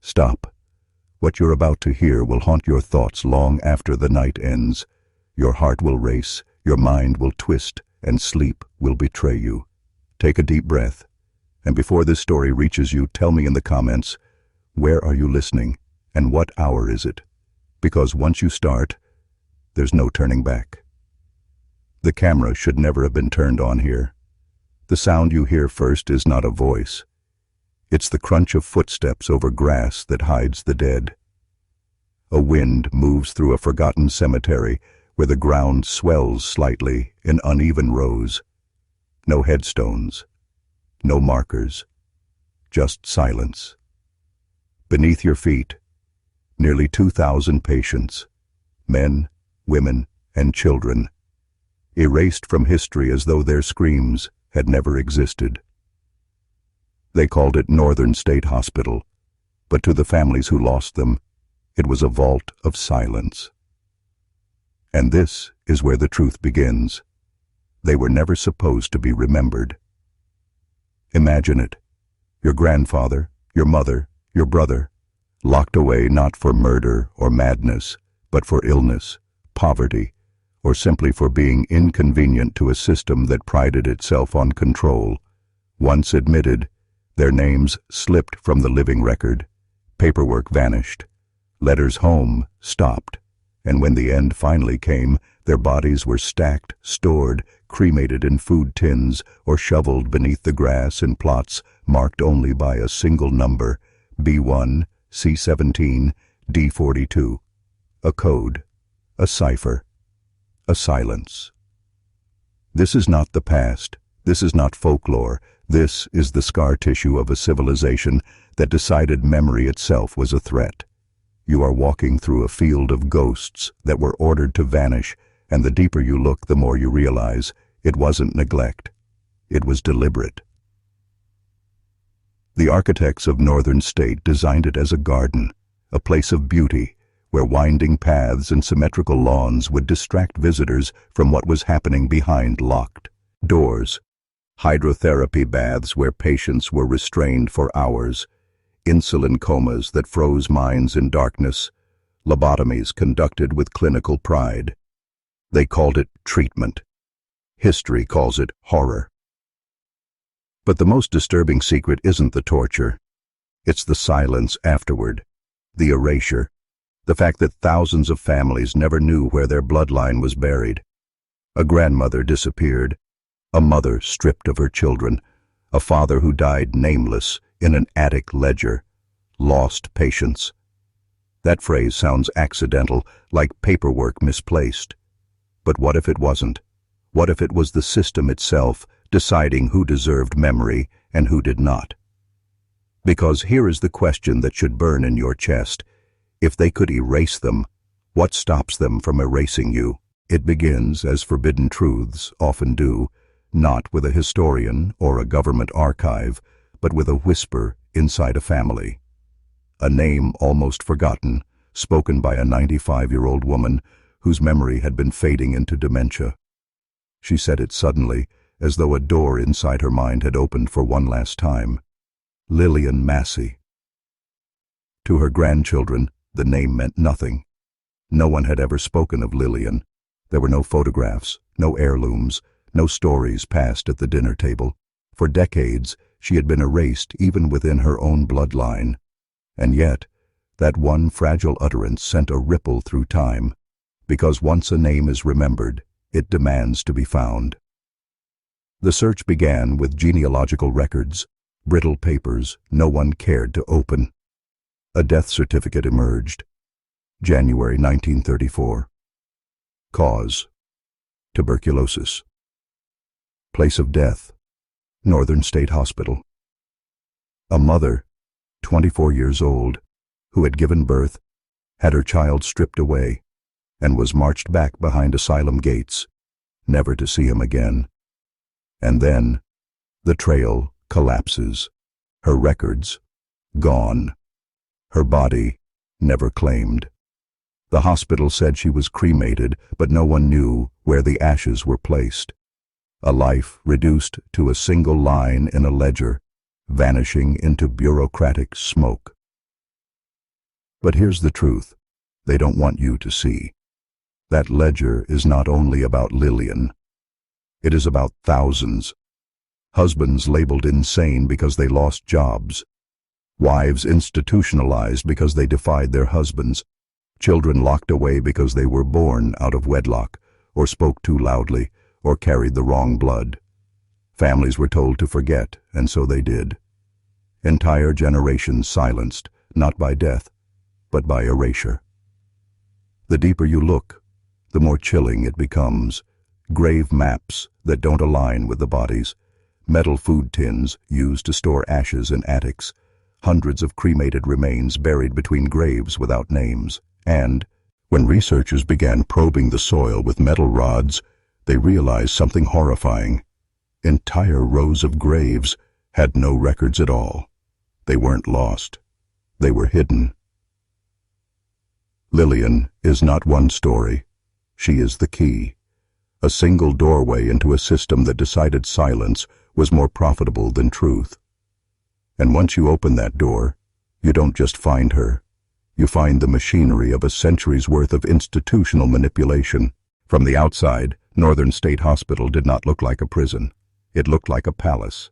Stop. What you're about to hear will haunt your thoughts long after the night ends. Your heart will race, your mind will twist, and sleep will betray you. Take a deep breath, and before this story reaches you, tell me in the comments, where are you listening, and what hour is it? Because once you start, there's no turning back. The camera should never have been turned on here. The sound you hear first is not a voice. It's the crunch of footsteps over grass that hides the dead. A wind moves through a forgotten cemetery where the ground swells slightly in uneven rows. No headstones, no markers, just silence. Beneath your feet, nearly 2,000 patients, men, women, and children, erased from history as though their screams had never existed. They called it Northern State Hospital, but to the families who lost them, it was a vault of silence. And this is where the truth begins. They were never supposed to be remembered. Imagine it. Your grandfather, your mother, your brother, locked away not for murder or madness, but for illness, poverty, or simply for being inconvenient to a system that prided itself on control. Once admitted, their names slipped from the living record, paperwork vanished, letters home stopped, and when the end finally came, their bodies were stacked, stored, cremated in food tins, or shoveled beneath the grass in plots marked only by a single number, B1, C17, D42. A code, a cipher, a silence. This is not the past. This is not folklore. This is the scar tissue of a civilization that decided memory itself was a threat. You are walking through a field of ghosts that were ordered to vanish, and the deeper you look, the more you realize it wasn't neglect. It was deliberate. The architects of Northern State designed it as a garden, a place of beauty, where winding paths and symmetrical lawns would distract visitors from what was happening behind locked doors. Hydrotherapy baths where patients were restrained for hours, insulin comas that froze minds in darkness, lobotomies conducted with clinical pride. They called it treatment. History calls it horror. But the most disturbing secret isn't the torture. It's the silence afterward, the erasure, the fact that thousands of families never knew where their bloodline was buried. A grandmother disappeared, a mother stripped of her children, a father who died nameless in an attic ledger, lost patients. That phrase sounds accidental, like paperwork misplaced. But what if it wasn't? What if it was the system itself deciding who deserved memory and who did not? Because here is the question that should burn in your chest. If they could erase them, what stops them from erasing you? It begins, as forbidden truths often do, not with a historian or a government archive, but with a whisper inside a family. A name almost forgotten, spoken by a 95-year-old woman whose memory had been fading into dementia. She said it suddenly, as though a door inside her mind had opened for one last time. Lillian Massey. To her grandchildren, the name meant nothing. No one had ever spoken of Lillian. There were no photographs, no heirlooms, no stories passed at the dinner table. For decades, she had been erased even within her own bloodline. And yet, that one fragile utterance sent a ripple through time, because once a name is remembered, it demands to be found. The search began with genealogical records, brittle papers no one cared to open. A death certificate emerged. January 1934. Cause: tuberculosis. Place of death: Northern State Hospital. A mother, 24 years old, who had given birth, had her child stripped away, and was marched back behind asylum gates, never to see him again. And then, the trail collapses. Her records, gone. Her body, never claimed. The hospital said she was cremated, but no one knew where the ashes were placed. A life reduced to a single line in a ledger, vanishing into bureaucratic smoke. But here's the truth. They don't want you to see. That ledger is not only about Lillian. It is about thousands. Husbands labeled insane because they lost jobs. Wives institutionalized because they defied their husbands. Children locked away because they were born out of wedlock, or spoke too loudly, or carried the wrong blood. Families were told to forget, and so they did. Entire generations silenced, not by death, but by erasure. The deeper you look, the more chilling it becomes. Grave maps that don't align with the bodies, metal food tins used to store ashes in attics, hundreds of cremated remains buried between graves without names. And, when researchers began probing the soil with metal rods, they realized something horrifying. Entire rows of graves had no records at all. They weren't lost. They were hidden. Lillian is not one story. She is the key. A single doorway into a system that decided silence was more profitable than truth. And once you open that door, you don't just find her. You find the machinery of a century's worth of institutional manipulation. From the outside, Northern State Hospital did not look like a prison. It looked like a palace.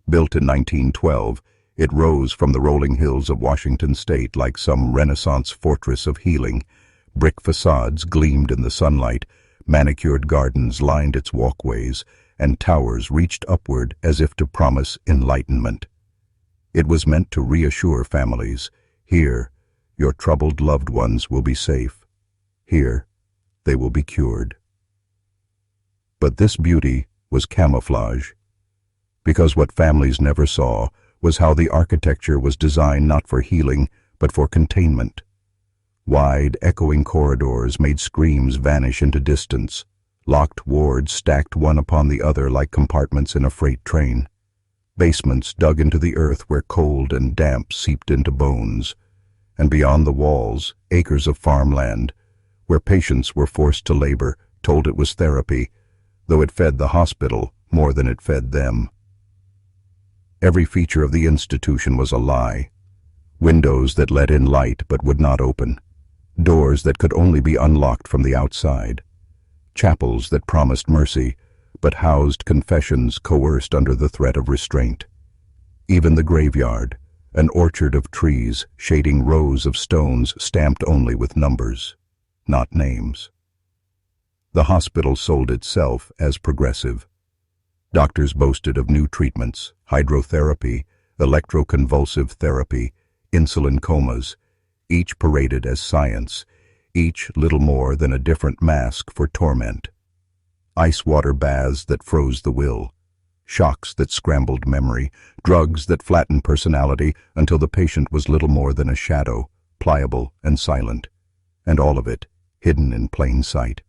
Built in 1912, it rose from the rolling hills of Washington State like some Renaissance fortress of healing. Brick facades gleamed in the sunlight, manicured gardens lined its walkways, and towers reached upward as if to promise enlightenment. It was meant to reassure families. Here, your troubled loved ones will be safe. Here, they will be cured. But this beauty was camouflage, because what families never saw was how the architecture was designed not for healing, but for containment. Wide, echoing corridors made screams vanish into distance. Locked wards stacked one upon the other like compartments in a freight train. Basements dug into the earth where cold and damp seeped into bones. And beyond the walls, acres of farmland, where patients were forced to labor, told it was therapy, though it fed the hospital more than it fed them. Every feature of the institution was a lie. Windows that let in light but would not open. Doors that could only be unlocked from the outside. Chapels that promised mercy, but housed confessions coerced under the threat of restraint. Even the graveyard, an orchard of trees shading rows of stones stamped only with numbers, not names. The hospital sold itself as progressive. Doctors boasted of new treatments, hydrotherapy, electroconvulsive therapy, insulin comas, each paraded as science, each little more than a different mask for torment. Ice water baths that froze the will, shocks that scrambled memory, drugs that flattened personality until the patient was little more than a shadow, pliable and silent, and all of it hidden in plain sight.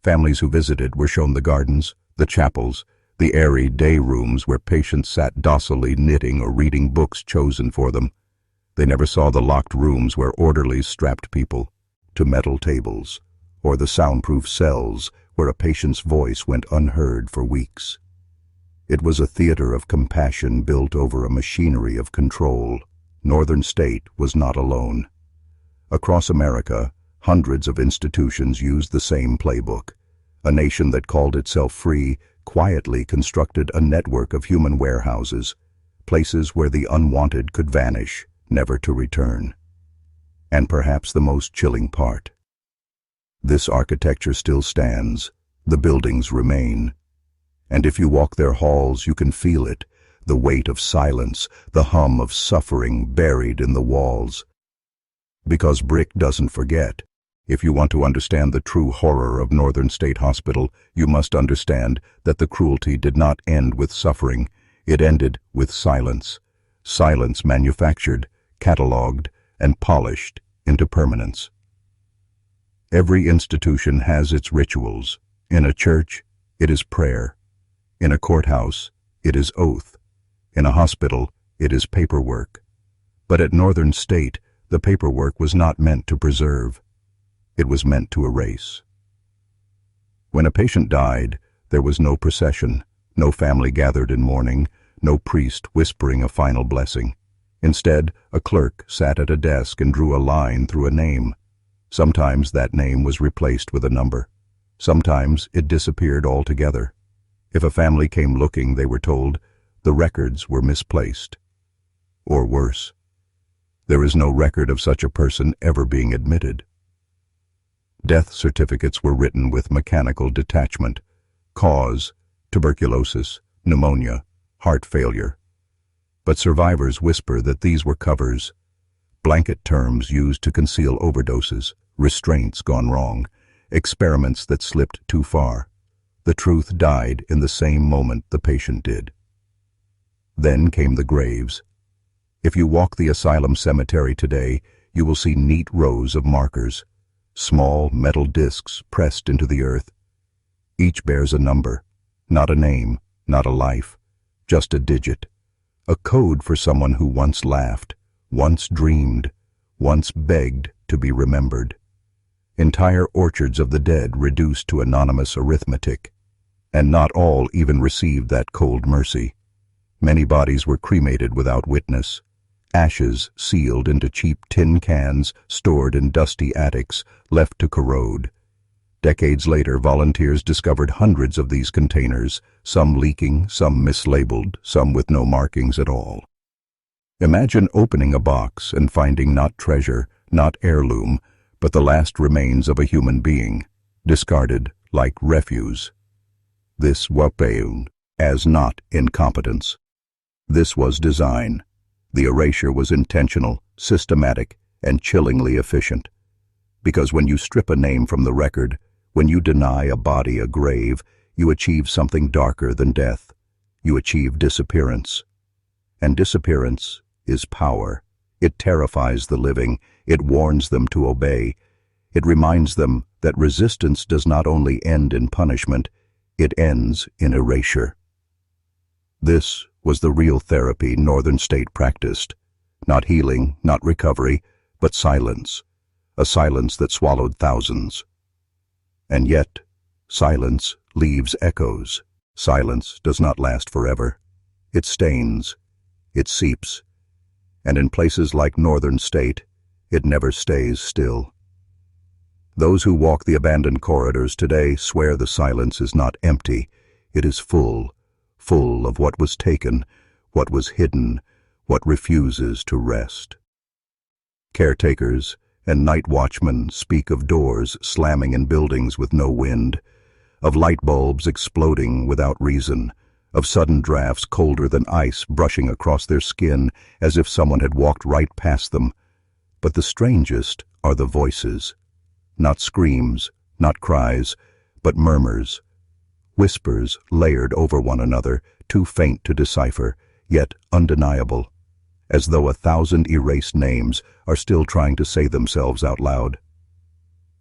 Families who visited were shown the gardens, the chapels, the airy day rooms where patients sat docilely knitting or reading books chosen for them. They never saw the locked rooms where orderlies strapped people to metal tables, or the soundproof cells where a patient's voice went unheard for weeks. It was a theater of compassion built over a machinery of control. Northern State was not alone. Across America, hundreds of institutions used the same playbook. A nation that called itself free quietly constructed a network of human warehouses, places where the unwanted could vanish, never to return. And perhaps the most chilling part. This architecture still stands, the buildings remain. And if you walk their halls, you can feel it, the weight of silence, the hum of suffering buried in the walls. Because brick doesn't forget. If you want to understand the true horror of Northern State Hospital, you must understand that the cruelty did not end with suffering. It ended with silence. Silence manufactured, catalogued, and polished into permanence. Every institution has its rituals. In a church, it is prayer. In a courthouse, it is oath. In a hospital, it is paperwork. But at Northern State, the paperwork was not meant to preserve. It was meant to erase. When a patient died, there was no procession, no family gathered in mourning, no priest whispering a final blessing. Instead, a clerk sat at a desk and drew a line through a name. Sometimes that name was replaced with a number. Sometimes it disappeared altogether. If a family came looking, they were told, the records were misplaced. Or worse, there is no record of such a person ever being admitted. Death certificates were written with mechanical detachment. Cause: tuberculosis, pneumonia, heart failure. But survivors whisper that these were covers, blanket terms used to conceal overdoses, restraints gone wrong, experiments that slipped too far. The truth died in the same moment the patient did. Then came the graves. If you walk the Asylum cemetery today, you will see neat rows of markers, small metal discs pressed into the earth. Each bears a number, not a name, not a life, just a digit, a code for someone who once laughed, once dreamed, once begged to be remembered. Entire orchards of the dead reduced to anonymous arithmetic. And not all even received that cold mercy. Many bodies were cremated without witness, ashes sealed into cheap tin cans stored in dusty attics, left to corrode. Decades later, volunteers discovered hundreds of these containers, some leaking, some mislabeled, some with no markings at all. Imagine opening a box and finding not treasure, not heirloom, but the last remains of a human being, discarded like refuse. This was found as not incompetence. This was design. The erasure was intentional, systematic, and chillingly efficient. Because when you strip a name from the record, when you deny a body a grave, you achieve something darker than death. You achieve disappearance. And disappearance is power. It terrifies the living. It warns them to obey. It reminds them that resistance does not only end in punishment, it ends in erasure. This was the real therapy Northern State practiced. Not healing, not recovery, but silence. A silence that swallowed thousands. And yet, silence leaves echoes. Silence does not last forever. It stains. It seeps. And in places like Northern State, it never stays still. Those who walk the abandoned corridors today swear the silence is not empty. It is full, full of what was taken, what was hidden, what refuses to rest. Caretakers and night watchmen speak of doors slamming in buildings with no wind, of light bulbs exploding without reason, of sudden drafts colder than ice brushing across their skin as if someone had walked right past them. But the strangest are the voices. Not screams, not cries, but murmurs. Whispers layered over one another, too faint to decipher, yet undeniable, as though 1,000 erased names are still trying to say themselves out loud.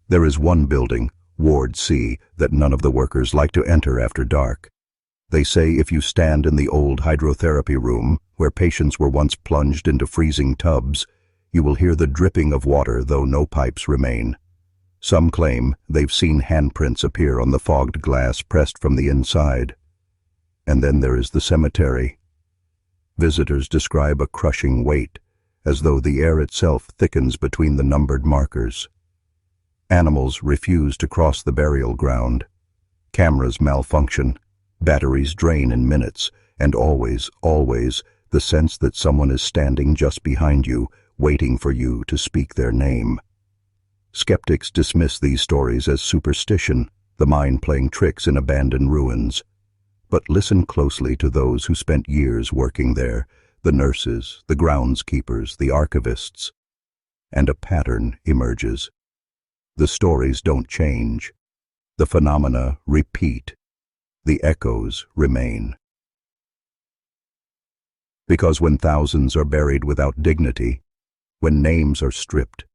There is one building, Ward C, that none of the workers like to enter after dark. They say if you stand in the old hydrotherapy room, where patients were once plunged into freezing tubs, you will hear the dripping of water though no pipes remain. Some claim they've seen handprints appear on the fogged glass pressed from the inside. And then there is the cemetery. Visitors describe a crushing weight, as though the air itself thickens between the numbered markers. Animals refuse to cross the burial ground. Cameras malfunction. Batteries drain in minutes, and always, always, the sense that someone is standing just behind you, waiting for you to speak their name. Skeptics dismiss these stories as superstition, the mind playing tricks in abandoned ruins. But listen closely to those who spent years working there, the nurses, the groundskeepers, the archivists. And a pattern emerges. The stories don't change. The phenomena repeat. The echoes remain. Because when thousands are buried without dignity, when names are stripped,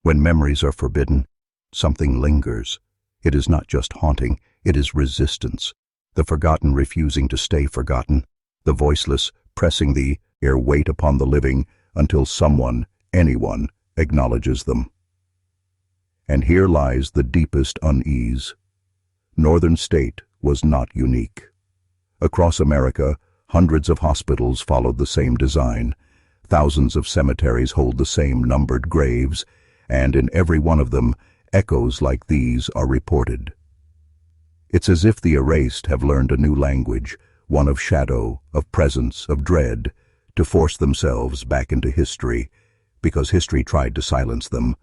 when memories are forbidden, something lingers. It is not just haunting, it is resistance. The forgotten refusing to stay forgotten, the voiceless pressing the air weight upon the living until someone, anyone, acknowledges them. And here lies the deepest unease. Northern State was not unique. Across America, hundreds of hospitals followed the same design. Thousands of cemeteries hold the same numbered graves, and in every one of them, echoes like these are reported. It's as if the erased have learned a new language, one of shadow, of presence, of dread, to force themselves back into history, because history tried to silence them,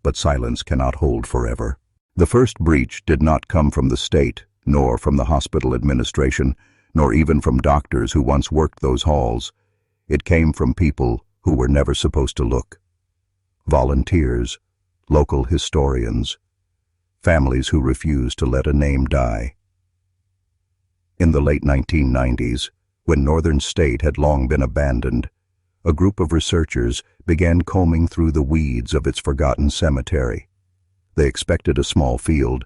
but silence cannot hold forever. The first breach did not come from the state, nor from the hospital administration, nor even from doctors who once worked those halls. It came from people who were never supposed to look. Volunteers, local historians, families who refused to let a name die. In the late 1990s, when Northern State had long been abandoned, a group of researchers began combing through the weeds of its forgotten cemetery. They expected a small field,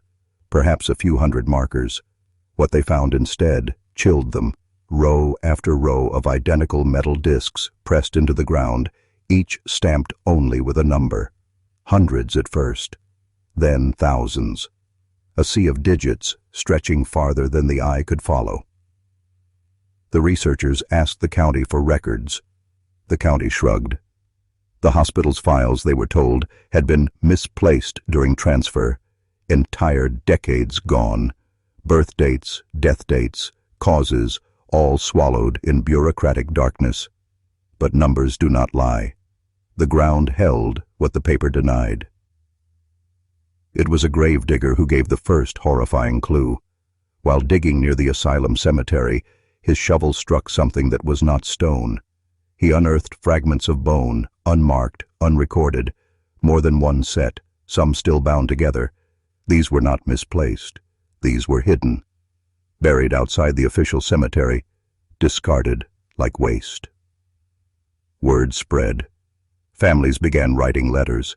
perhaps a few hundred markers. What they found instead chilled them. Row after row of identical metal discs pressed into the ground, each stamped only with a number. Hundreds at first, then thousands. A sea of digits stretching farther than the eye could follow. The researchers asked the county for records. The county shrugged. The hospital's files, they were told, had been misplaced during transfer. Entire decades gone. Birth dates, death dates, causes, all swallowed in bureaucratic darkness. But numbers do not lie. The ground held what the paper denied. It was a gravedigger who gave the first horrifying clue. While digging near the Asylum cemetery, his shovel struck something that was not stone. He unearthed fragments of bone, unmarked, unrecorded, more than one set, some still bound together. These were not misplaced. These were hidden, buried outside the official cemetery, discarded like waste. Word spread. Families began writing letters.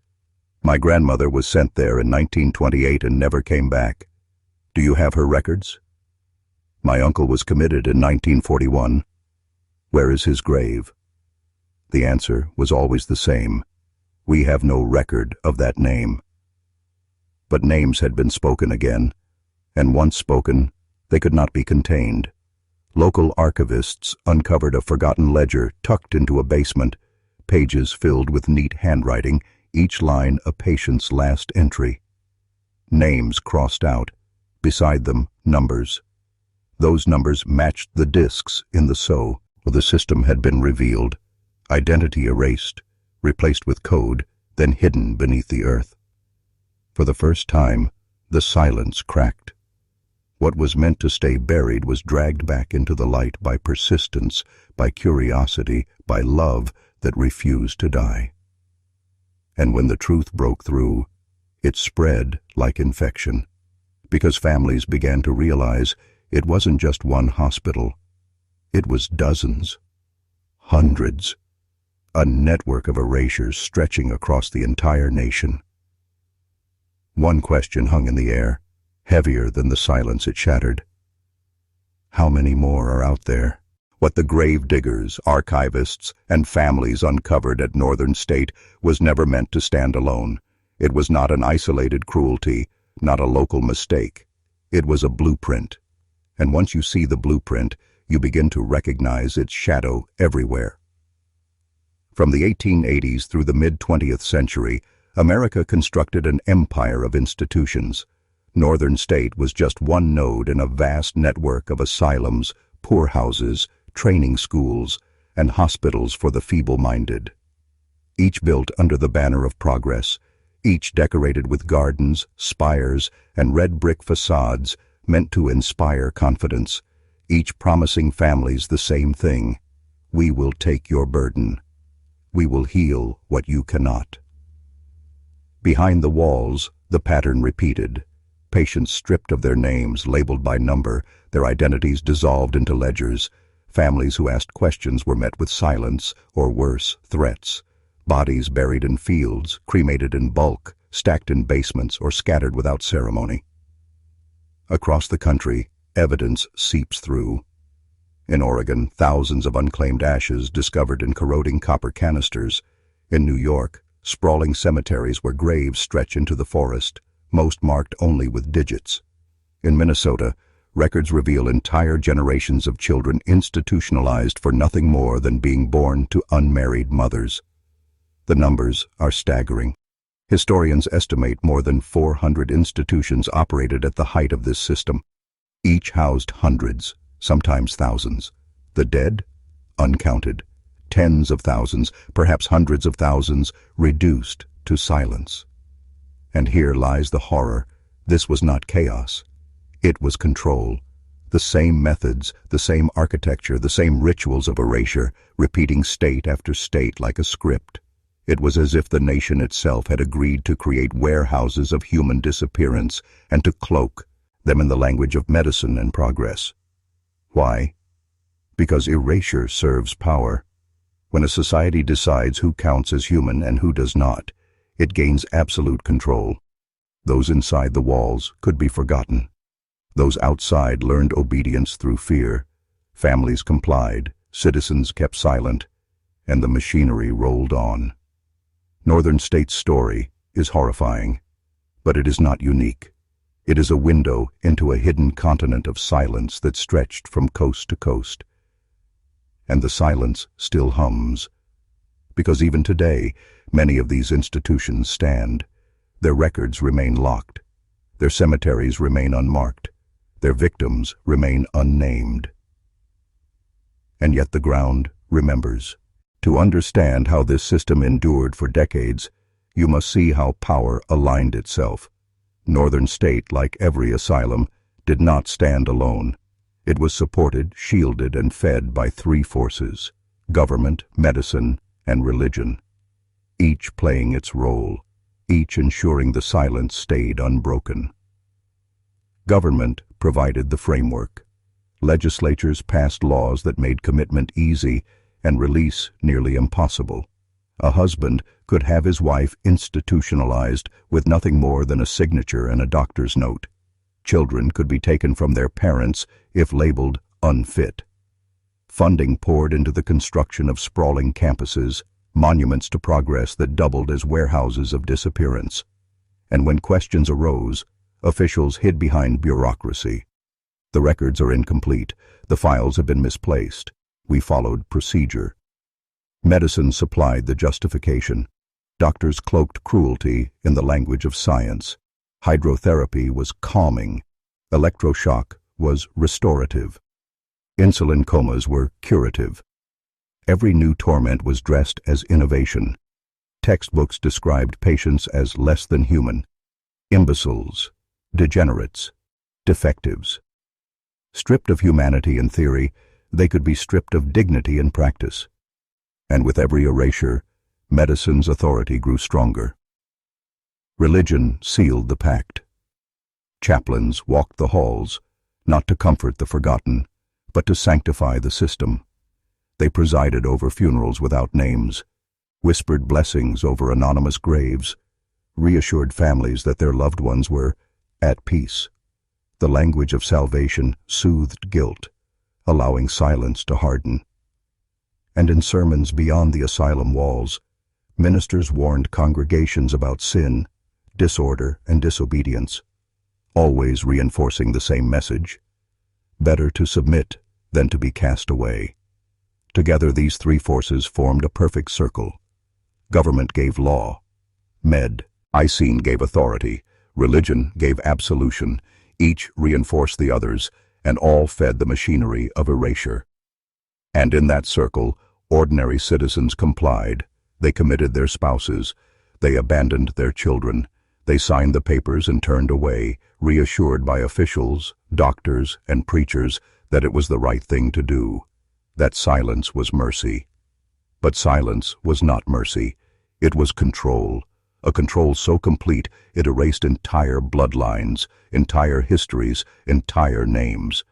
My grandmother was sent there in 1928 and never came back. Do you have her records? My uncle was committed in 1941. Where is his grave? The answer was always the same. We have no record of that name. But names had been spoken again, and once spoken, they could not be contained. Local archivists uncovered a forgotten ledger tucked into a basement, pages filled with neat handwriting, each line a patient's last entry. Names crossed out, beside them numbers. Those numbers matched the discs in the sew. The system had been revealed, identity erased, replaced with code, then hidden beneath the earth. For the first time, the silence cracked. What was meant to stay buried was dragged back into the light by persistence, by curiosity, by love that refused to die. And when the truth broke through, it spread like infection, because families began to realize it wasn't just one hospital. It was dozens, hundreds, a network of erasures stretching across the entire nation. One question hung in the air, heavier than the silence it shattered. How many more are out there? What the grave diggers, archivists, and families uncovered at Northern State was never meant to stand alone. It was not an isolated cruelty, not a local mistake. It was a blueprint. And once you see the blueprint, you begin to recognize its shadow everywhere. From the 1880s through the mid-20th century, America constructed an empire of institutions. Northern State was just one node in a vast network of asylums, poorhouses, training schools, and hospitals for the feeble-minded. Each built under the banner of progress, each decorated with gardens, spires, and red brick facades meant to inspire confidence, each promising families the same thing: we will take your burden. We will heal what you cannot. Behind the walls, the pattern repeated. Patients stripped of their names, labeled by number, their identities dissolved into ledgers. Families who asked questions were met with silence, or worse, threats. Bodies buried in fields, cremated in bulk, stacked in basements, or scattered without ceremony. Across the country, evidence seeps through. In Oregon, thousands of unclaimed ashes discovered in corroding copper canisters. In New York, sprawling cemeteries where graves stretch into the forest, most marked only with digits. In Minnesota, Records reveal entire generations of children institutionalized for nothing more than being born to unmarried mothers. The numbers are staggering. Historians estimate more than 400 institutions operated at the height of this system. Each housed hundreds, sometimes thousands. The dead? Uncounted. Tens of thousands, perhaps hundreds of thousands, reduced to silence. And here lies the horror. This was not chaos. It was control. The same methods, the same architecture, the same rituals of erasure, repeating state after state like a script. It was as if the nation itself had agreed to create warehouses of human disappearance and to cloak them in the language of medicine and progress. Why? Because erasure serves power. When a society decides who counts as human and who does not, it gains absolute control. Those inside the walls could be forgotten. Those outside learned obedience through fear. Families complied, citizens kept silent, and the machinery rolled on. Northern State's story is horrifying, but it is not unique. It is a window into a hidden continent of silence that stretched from coast to coast. And the silence still hums, because even today, many of these institutions stand. Their records remain locked. Their cemeteries remain unmarked. Their victims remain unnamed. And yet the ground remembers. To understand how this system endured for decades, you must see how power aligned itself. Northern State, like every asylum, did not stand alone. It was supported, shielded, and fed by three forces: government, medicine, and religion. Each playing its role, each ensuring the silence stayed unbroken. Government provided the framework. Legislatures passed laws that made commitment easy and release nearly impossible. A husband could have his wife institutionalized with nothing more than a signature and a doctor's note. Children could be taken from their parents if labeled unfit. Funding poured into the construction of sprawling campuses, monuments to progress that doubled as warehouses of disappearance. And when questions arose, officials hid behind bureaucracy. The records are incomplete. The files have been misplaced. We followed procedure. Medicine supplied the justification. Doctors cloaked cruelty in the language of science. Hydrotherapy was calming. Electroshock was restorative. Insulin comas were curative. Every new torment was dressed as innovation. Textbooks described patients as less than human, imbeciles, degenerates, defectives. Stripped of humanity in theory, they could be stripped of dignity in practice. And with every erasure, medicine's authority grew stronger. Religion sealed the pact. Chaplains walked the halls, not to comfort the forgotten, but to sanctify the system. They presided over funerals without names, whispered blessings over anonymous graves, reassured families that their loved ones were at peace. The language of salvation soothed guilt, allowing silence to harden. And in sermons beyond the asylum walls, ministers warned congregations about sin, disorder, and disobedience, always reinforcing the same message: better to submit than to be cast away. Together these three forces formed a perfect circle. Government gave law. Medicine gave authority. Religion gave absolution. Each reinforced the others, and all fed the machinery of erasure. And in that circle, ordinary citizens complied. They committed their spouses. They abandoned their children. They signed the papers and turned away, reassured by officials, doctors, and preachers that it was the right thing to do, that silence was mercy. But silence was not mercy. It was control. A control so complete it erased entire bloodlines, entire histories, entire names.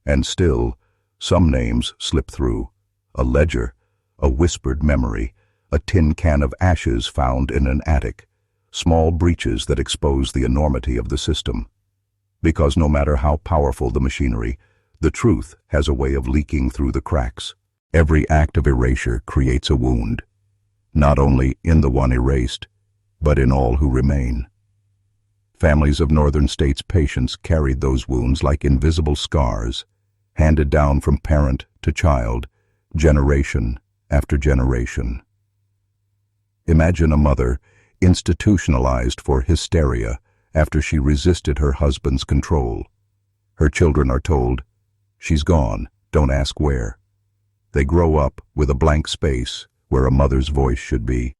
And still, some names slip through. A ledger, a whispered memory, a tin can of ashes found in an attic, small breaches that expose the enormity of the system. Because no matter how powerful the machinery, the truth has a way of leaking through the cracks. Every act of erasure creates a wound, not only in the one erased, but in all who remain. Families of northern states' patients carried those wounds like invisible scars, handed down from parent to child, generation after generation. Imagine a mother institutionalized for hysteria after she resisted her husband's control. Her children are told, "She's gone, don't ask where." They grow up with a blank space where a mother's voice should be.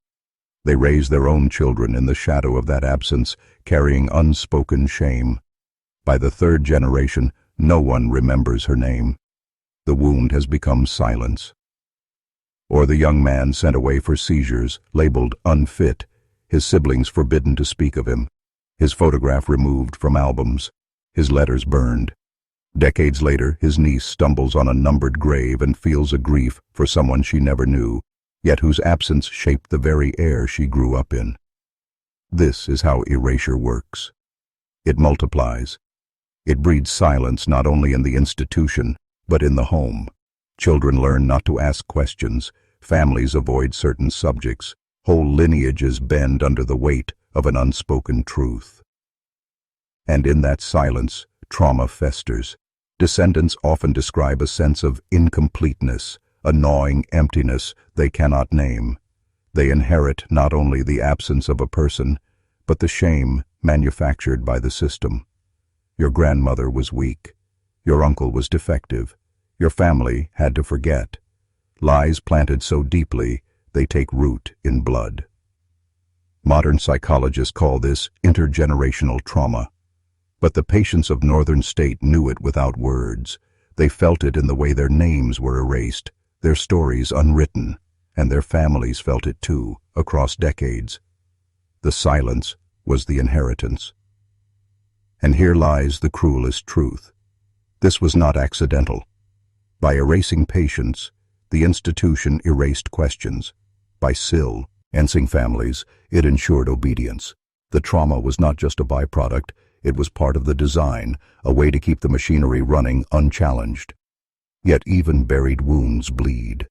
They raise their own children in the shadow of that absence, carrying unspoken shame. By the third generation, no one remembers her name. The wound has become silence. Or the young man sent away for seizures, labeled unfit, his siblings forbidden to speak of him, his photograph removed from albums, his letters burned. Decades later, his niece stumbles on a numbered grave and feels a grief for someone she never knew, yet whose absence shaped the very air she grew up in. This is how erasure works. It multiplies. It breeds silence not only in the institution, but in the home. Children learn not to ask questions, families avoid certain subjects, whole lineages bend under the weight of an unspoken truth. And in that silence, trauma festers. Descendants often describe a sense of incompleteness, a gnawing emptiness they cannot name. They inherit not only the absence of a person, but the shame manufactured by the system. Your grandmother was weak. Your uncle was defective. Your family had to forget. Lies planted so deeply, they take root in blood. Modern psychologists call this intergenerational trauma. But the patients of northern state knew it without words. They felt it in the way their names were erased, their stories unwritten, and their families felt it too, across decades. The silence was the inheritance. And here lies the cruelest truth. This was not accidental. By erasing patients, the institution erased questions. By silencing families, it ensured obedience. The trauma was not just a byproduct, it was part of the design, a way to keep the machinery running unchallenged. Yet even buried wounds bleed.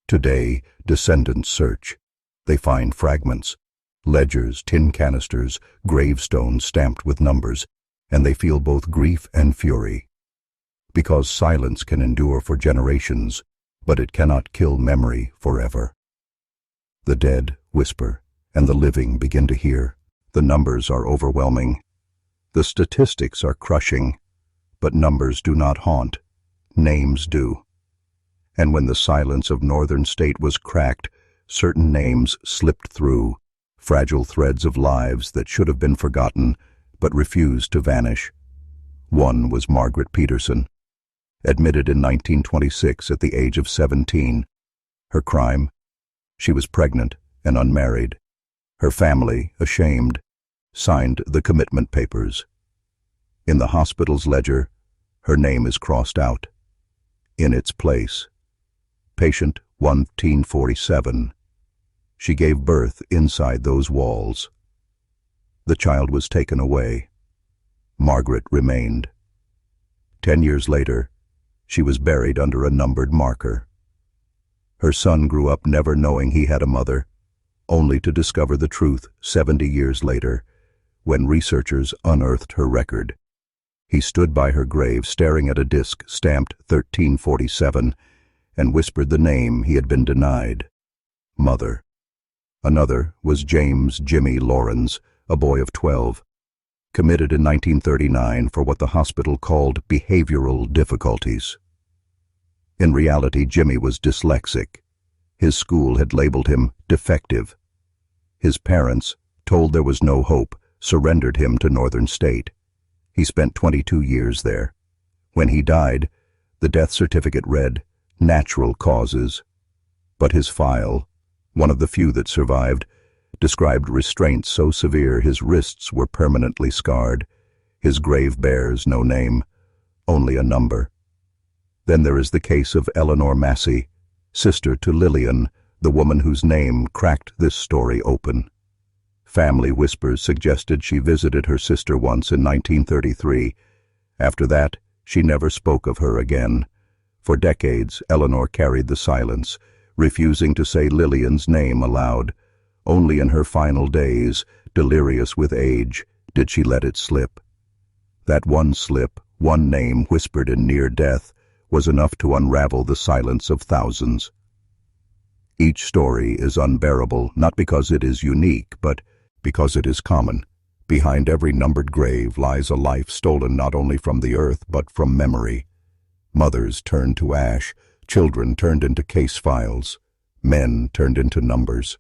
Today, descendants search. They find fragments, ledgers, tin canisters, gravestones stamped with numbers, and they feel both grief and fury. Because silence can endure for generations, but it cannot kill memory forever. The dead whisper, and the living begin to hear. The numbers are overwhelming. The statistics are crushing, but numbers do not haunt. Names do. And when the silence of northern state was cracked, certain names slipped through, fragile threads of lives that should have been forgotten, but refused to vanish. One was Margaret Peterson, admitted in 1926 at the age of 17. Her crime? She was pregnant and unmarried. Her family, ashamed, signed the commitment papers. In the hospital's ledger, her name is crossed out. In its place, patient 1947. She gave birth inside those walls. The child was taken away. Margaret remained. 10 years later, she was buried under a numbered marker. Her son grew up never knowing he had a mother, only to discover the truth 70 years later, when researchers unearthed her record. He stood by her grave staring at a disc stamped 1347 and whispered the name he had been denied, Mother. Another was James Jimmy Lawrence, a boy of 12, committed in 1939 for what the hospital called behavioral difficulties. In reality, Jimmy was dyslexic. His school had labeled him defective. His parents, told there was no hope, surrendered him to Northern State. He spent 22 years there. When he died, the death certificate read, natural causes. But his file, one of the few that survived, described restraints so severe his wrists were permanently scarred. His grave bears no name, only a number. Then there is the case of Eleanor Massey, sister to Lillian, the woman whose name cracked this story open. Family whispers suggested she visited her sister once in 1933. After that, she never spoke of her again. For decades, Eleanor carried the silence, refusing to say Lillian's name aloud. Only in her final days, delirious with age, did she let it slip? That one slip, one name whispered in near death, was enough to unravel the silence of thousands. Each story is unbearable, not because it is unique, but because it is common. Behind every numbered grave lies a life stolen not only from the earth, but from memory. Mothers turned to ash, children turned into case files, men turned into numbers.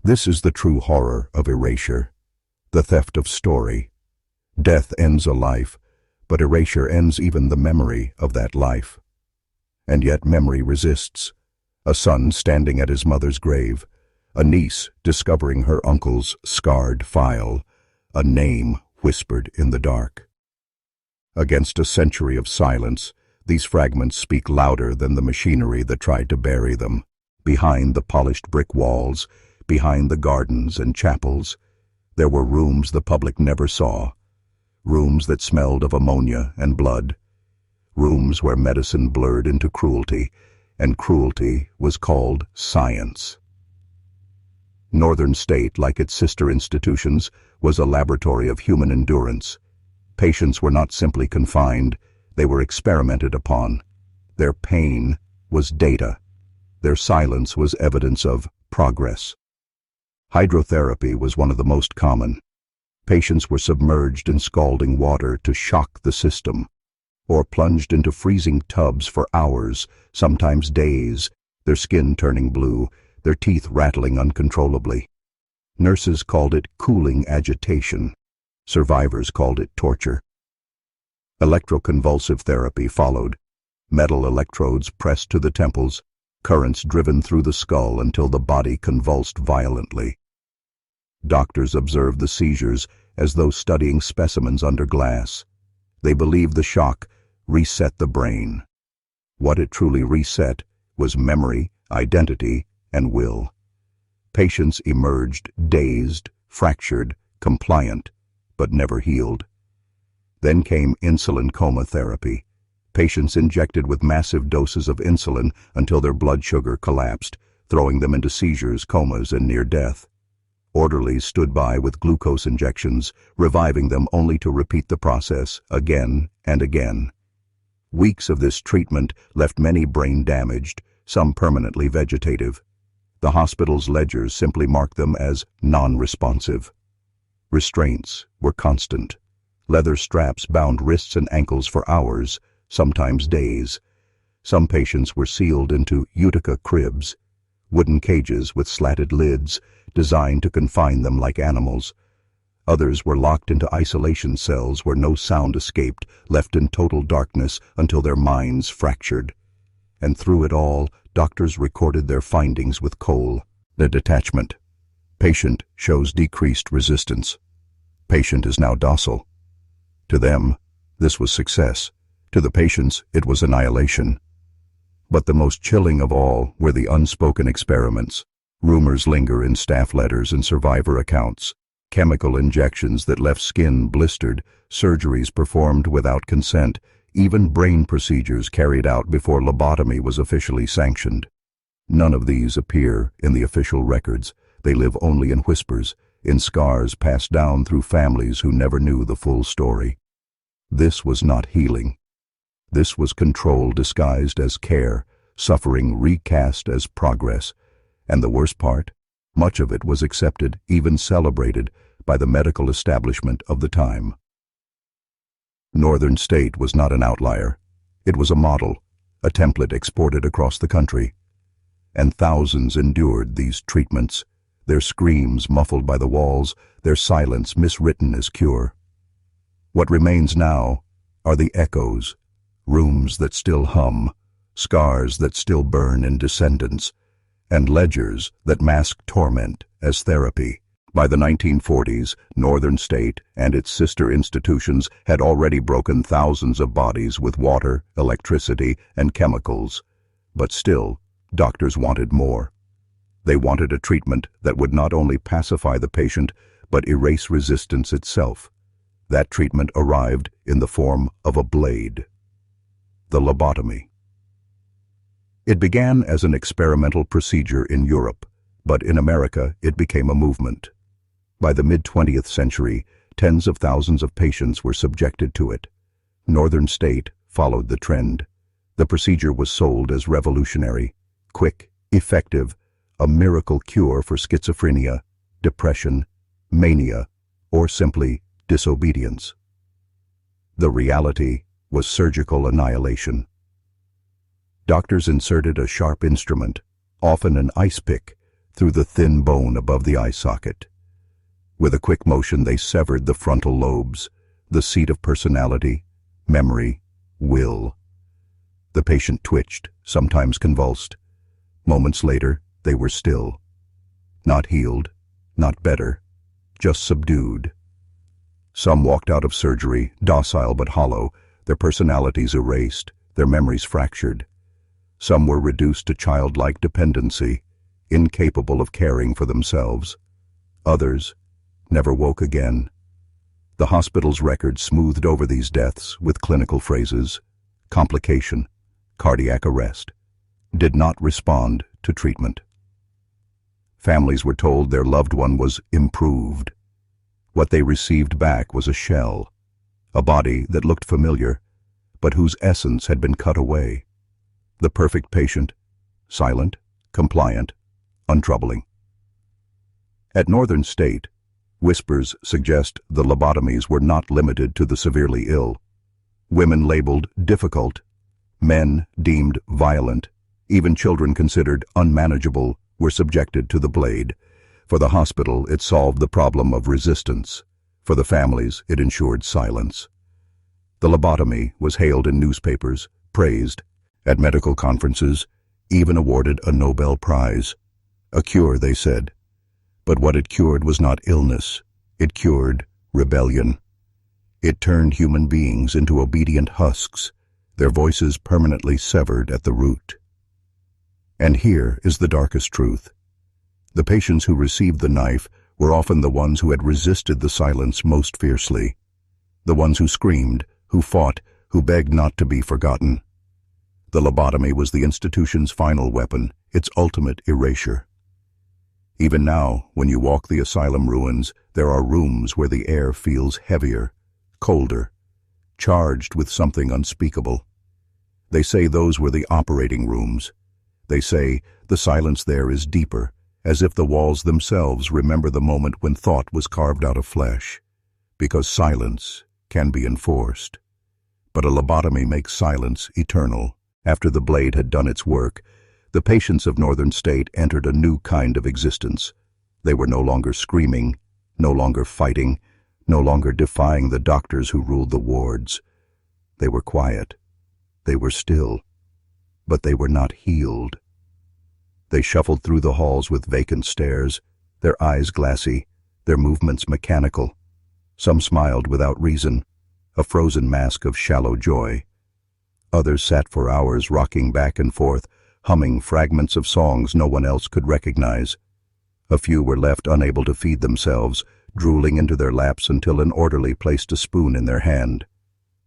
This is the true horror of erasure, the theft of story. Death ends a life, but erasure ends even the memory of that life. And yet memory resists. A son standing at his mother's grave, a niece discovering her uncle's scarred file, a name whispered in the dark. Against a century of silence, these fragments speak louder than the machinery that tried to bury them. Behind the polished brick walls, behind the gardens and chapels, there were rooms the public never saw, rooms that smelled of ammonia and blood, rooms where medicine blurred into cruelty, and cruelty was called science. Northern State, like its sister institutions, was a laboratory of human endurance. Patients were not simply confined, they were experimented upon. Their pain was data. Their silence was evidence of progress. Hydrotherapy was one of the most common. Patients were submerged in scalding water to shock the system, or plunged into freezing tubs for hours, sometimes days, their skin turning blue, their teeth rattling uncontrollably. Nurses called it cooling agitation. Survivors called it torture. Electroconvulsive therapy followed. Metal electrodes pressed to the temples, currents driven through the skull until the body convulsed violently. Doctors observed the seizures as though studying specimens under glass. They believed the shock reset the brain. What it truly reset was memory, identity, and will. Patients emerged dazed, fractured, compliant, but never healed. Then came insulin coma therapy. Patients injected with massive doses of insulin until their blood sugar collapsed, throwing them into seizures, comas, and near death. Orderlies stood by with glucose injections, reviving them only to repeat the process again and again. Weeks of this treatment left many brain damaged, some permanently vegetative. The hospital's ledgers simply marked them as non-responsive. Restraints were constant. Leather straps bound wrists and ankles for hours, sometimes days. Some patients were sealed into Utica cribs, wooden cages with slatted lids designed to confine them like animals. Others were locked into isolation cells where no sound escaped, left in total darkness until their minds fractured. And through it all, doctors recorded their findings with coal. The detachment. Patient shows decreased resistance. Patient is now docile. To them, this was success. To the patients, it was annihilation. But the most chilling of all were the unspoken experiments. Rumors linger in staff letters and survivor accounts. Chemical injections that left skin blistered, surgeries performed without consent, even brain procedures carried out before lobotomy was officially sanctioned. None of these appear in the official records. They live only in whispers, in scars passed down through families who never knew the full story. This was not healing. This was control disguised as care, suffering recast as progress. And the worst part? Much of it was accepted, even celebrated, by the medical establishment of the time. Northern State was not an outlier. It was a model, a template exported across the country. And thousands endured these treatments, their screams muffled by the walls, their silence miswritten as cure. What remains now are the echoes, rooms that still hum, scars that still burn in descendants, and ledgers that mask torment as therapy. By the 1940s, Northern State and its sister institutions had already broken thousands of bodies with water, electricity, and chemicals. But still, doctors wanted more. They wanted a treatment that would not only pacify the patient, but erase resistance itself. That treatment arrived in the form of a blade. The lobotomy. It began as an experimental procedure in Europe, but in America it became a movement. By the mid-20th century, tens of thousands of patients were subjected to it. Northern State followed the trend. The procedure was sold as revolutionary, quick, effective, a miracle cure for schizophrenia, depression, mania, or simply disobedience. The reality was surgical annihilation. Doctors inserted a sharp instrument, often an ice pick, through the thin bone above the eye socket. With a quick motion, they severed the frontal lobes, the seat of personality, memory, will. The patient twitched, sometimes convulsed. Moments later, they were still. Not healed, not better, just subdued. Some walked out of surgery, docile but hollow, their personalities erased, their memories fractured. Some were reduced to childlike dependency, incapable of caring for themselves. Others never woke again. The hospital's record smoothed over these deaths with clinical phrases: complication, cardiac arrest, did not respond to treatment. Families were told their loved one was improved. What they received back was a shell, a body that looked familiar, but whose essence had been cut away. The perfect patient, silent, compliant, untroubling. At Northern State, whispers suggest the lobotomies were not limited to the severely ill. Women labeled difficult, men deemed violent, even children considered unmanageable were subjected to the blade. For the hospital, it solved the problem of resistance. For the families, it ensured silence. The lobotomy was hailed in newspapers, praised, at medical conferences, even awarded a Nobel Prize. A cure, they said. But what it cured was not illness. It cured rebellion. It turned human beings into obedient husks, their voices permanently severed at the root. And here is the darkest truth. The patients who received the knife were often the ones who had resisted the silence most fiercely, the ones who screamed, who fought, who begged not to be forgotten. The lobotomy was the institution's final weapon, its ultimate erasure. Even now, when you walk the asylum ruins, there are rooms where the air feels heavier, colder, charged with something unspeakable. They say those were the operating rooms. They say the silence there is deeper, as if the walls themselves remember the moment when thought was carved out of flesh. Because silence can be enforced. But a lobotomy makes silence eternal. After the blade had done its work, the patients of Northern State entered a new kind of existence. They were no longer screaming, no longer fighting, no longer defying the doctors who ruled the wards. They were quiet. They were still. But they were not healed. They shuffled through the halls with vacant stares, their eyes glassy, their movements mechanical. Some smiled without reason, a frozen mask of shallow joy. Others sat for hours rocking back and forth, humming fragments of songs no one else could recognize. A few were left unable to feed themselves, drooling into their laps until an orderly placed a spoon in their hand.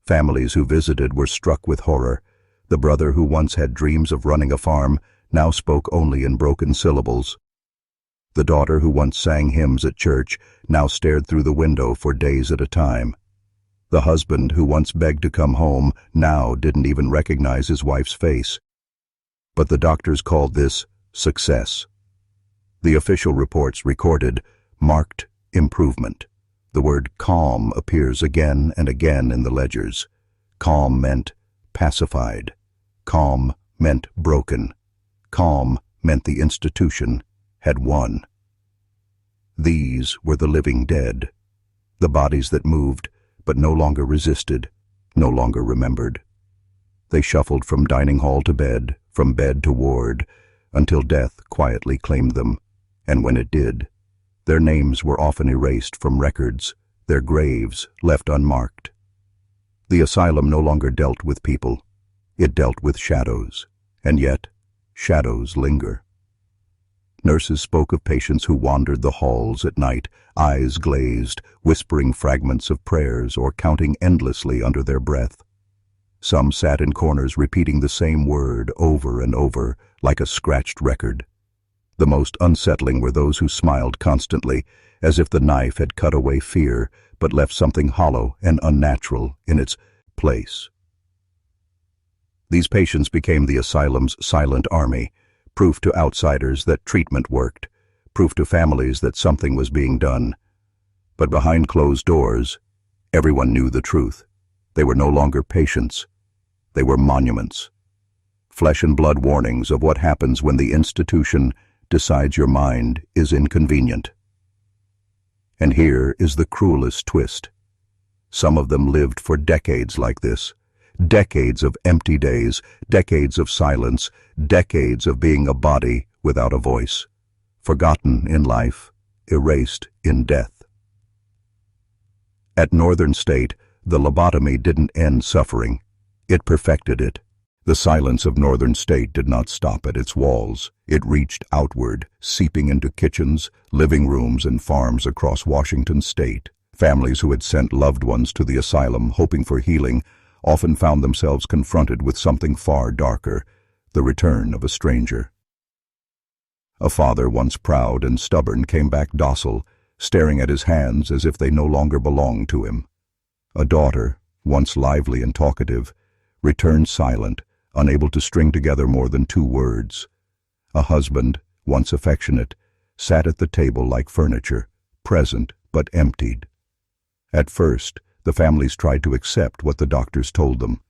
Families who visited were struck with horror. The brother who once had dreams of running a farm now spoke only in broken syllables. The daughter who once sang hymns at church now stared through the window for days at a time. The husband who once begged to come home now didn't even recognize his wife's face. But the doctors called this success. The official reports recorded marked improvement. The word calm appears again and again in the ledgers. Calm meant pacified. Calm meant broken. Calm meant the institution had won. These were the living dead, the bodies that moved but no longer resisted, no longer remembered. They shuffled from dining hall to bed, from bed to ward, until death quietly claimed them, and when it did, their names were often erased from records, their graves left unmarked. The asylum no longer dealt with people, it dealt with shadows, and yet shadows linger. Nurses spoke of patients who wandered the halls at night, eyes glazed, whispering fragments of prayers or counting endlessly under their breath. Some sat in corners repeating the same word over and over, like a scratched record. The most unsettling were those who smiled constantly, as if the knife had cut away fear, but left something hollow and unnatural in its place. These patients became the asylum's silent army, proof to outsiders that treatment worked, proof to families that something was being done. But behind closed doors, everyone knew the truth. They were no longer patients. They were monuments. Flesh and blood warnings of what happens when the institution decides your mind is inconvenient. And here is the cruelest twist. Some of them lived for decades like this. Decades of empty days, decades of silence, decades of being a body without a voice. Forgotten in life, erased in death. At Northern State, the lobotomy didn't end suffering. It perfected it. The silence of Northern State did not stop at its walls. It reached outward, seeping into kitchens, living rooms, and farms across Washington State. Families who had sent loved ones to the asylum hoping for healing often found themselves confronted with something far darker, the return of a stranger. A father once proud and stubborn came back docile, staring at his hands as if they no longer belonged to him. A daughter, once lively and talkative, returned silent, unable to string together more than 2 words. A husband, once affectionate, sat at the table like furniture, present but emptied. At first, the families tried to accept what the doctors told them.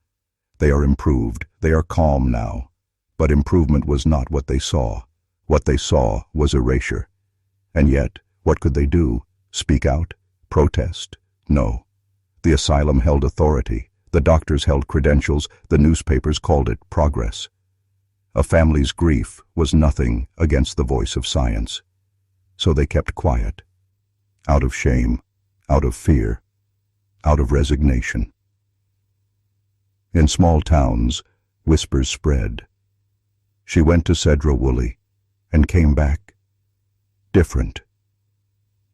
They are improved, they are calm now. But improvement was not what they saw. What they saw was erasure. And yet, what could they do? Speak out? Protest? No. The asylum held authority. The doctors held credentials. The newspapers called it progress. A family's grief was nothing against the voice of science. So they kept quiet. Out of shame, out of fear, out of resignation. In small towns, whispers spread. She went to Cedra Woolley and came back different.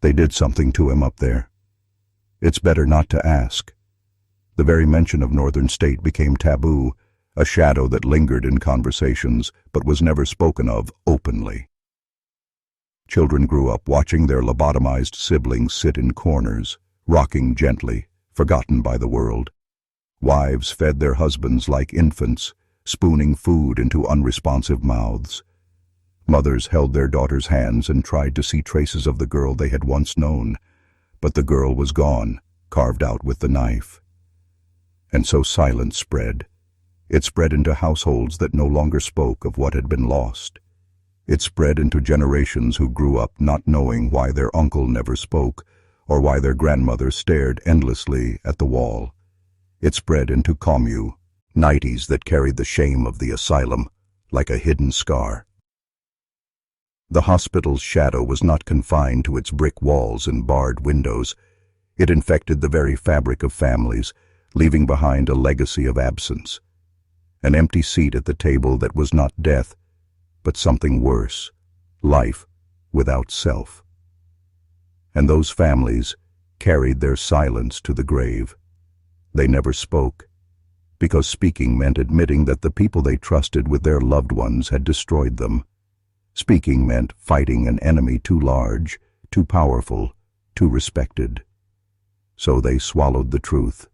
They did something to him up there. It's better not to ask. The very mention of Northern State became taboo, a shadow that lingered in conversations but was never spoken of openly. Children grew up watching their lobotomized siblings sit in corners, rocking gently, forgotten by the world. Wives fed their husbands like infants, spooning food into unresponsive mouths. Mothers held their daughters' hands and tried to see traces of the girl they had once known, but the girl was gone, carved out with the knife. And so silence spread. It spread into households that no longer spoke of what had been lost. It spread into generations who grew up not knowing why their uncle never spoke, or why their grandmother stared endlessly at the wall. It spread into nighties that carried the shame of the asylum like a hidden scar. The hospital's shadow was not confined to its brick walls and barred windows. It infected the very fabric of families, leaving behind a legacy of absence. An empty seat at the table that was not death, but something worse, life without self. And those families carried their silence to the grave. They never spoke, because speaking meant admitting that the people they trusted with their loved ones had destroyed them. Speaking meant fighting an enemy too large, too powerful, too respected. So they swallowed the truth,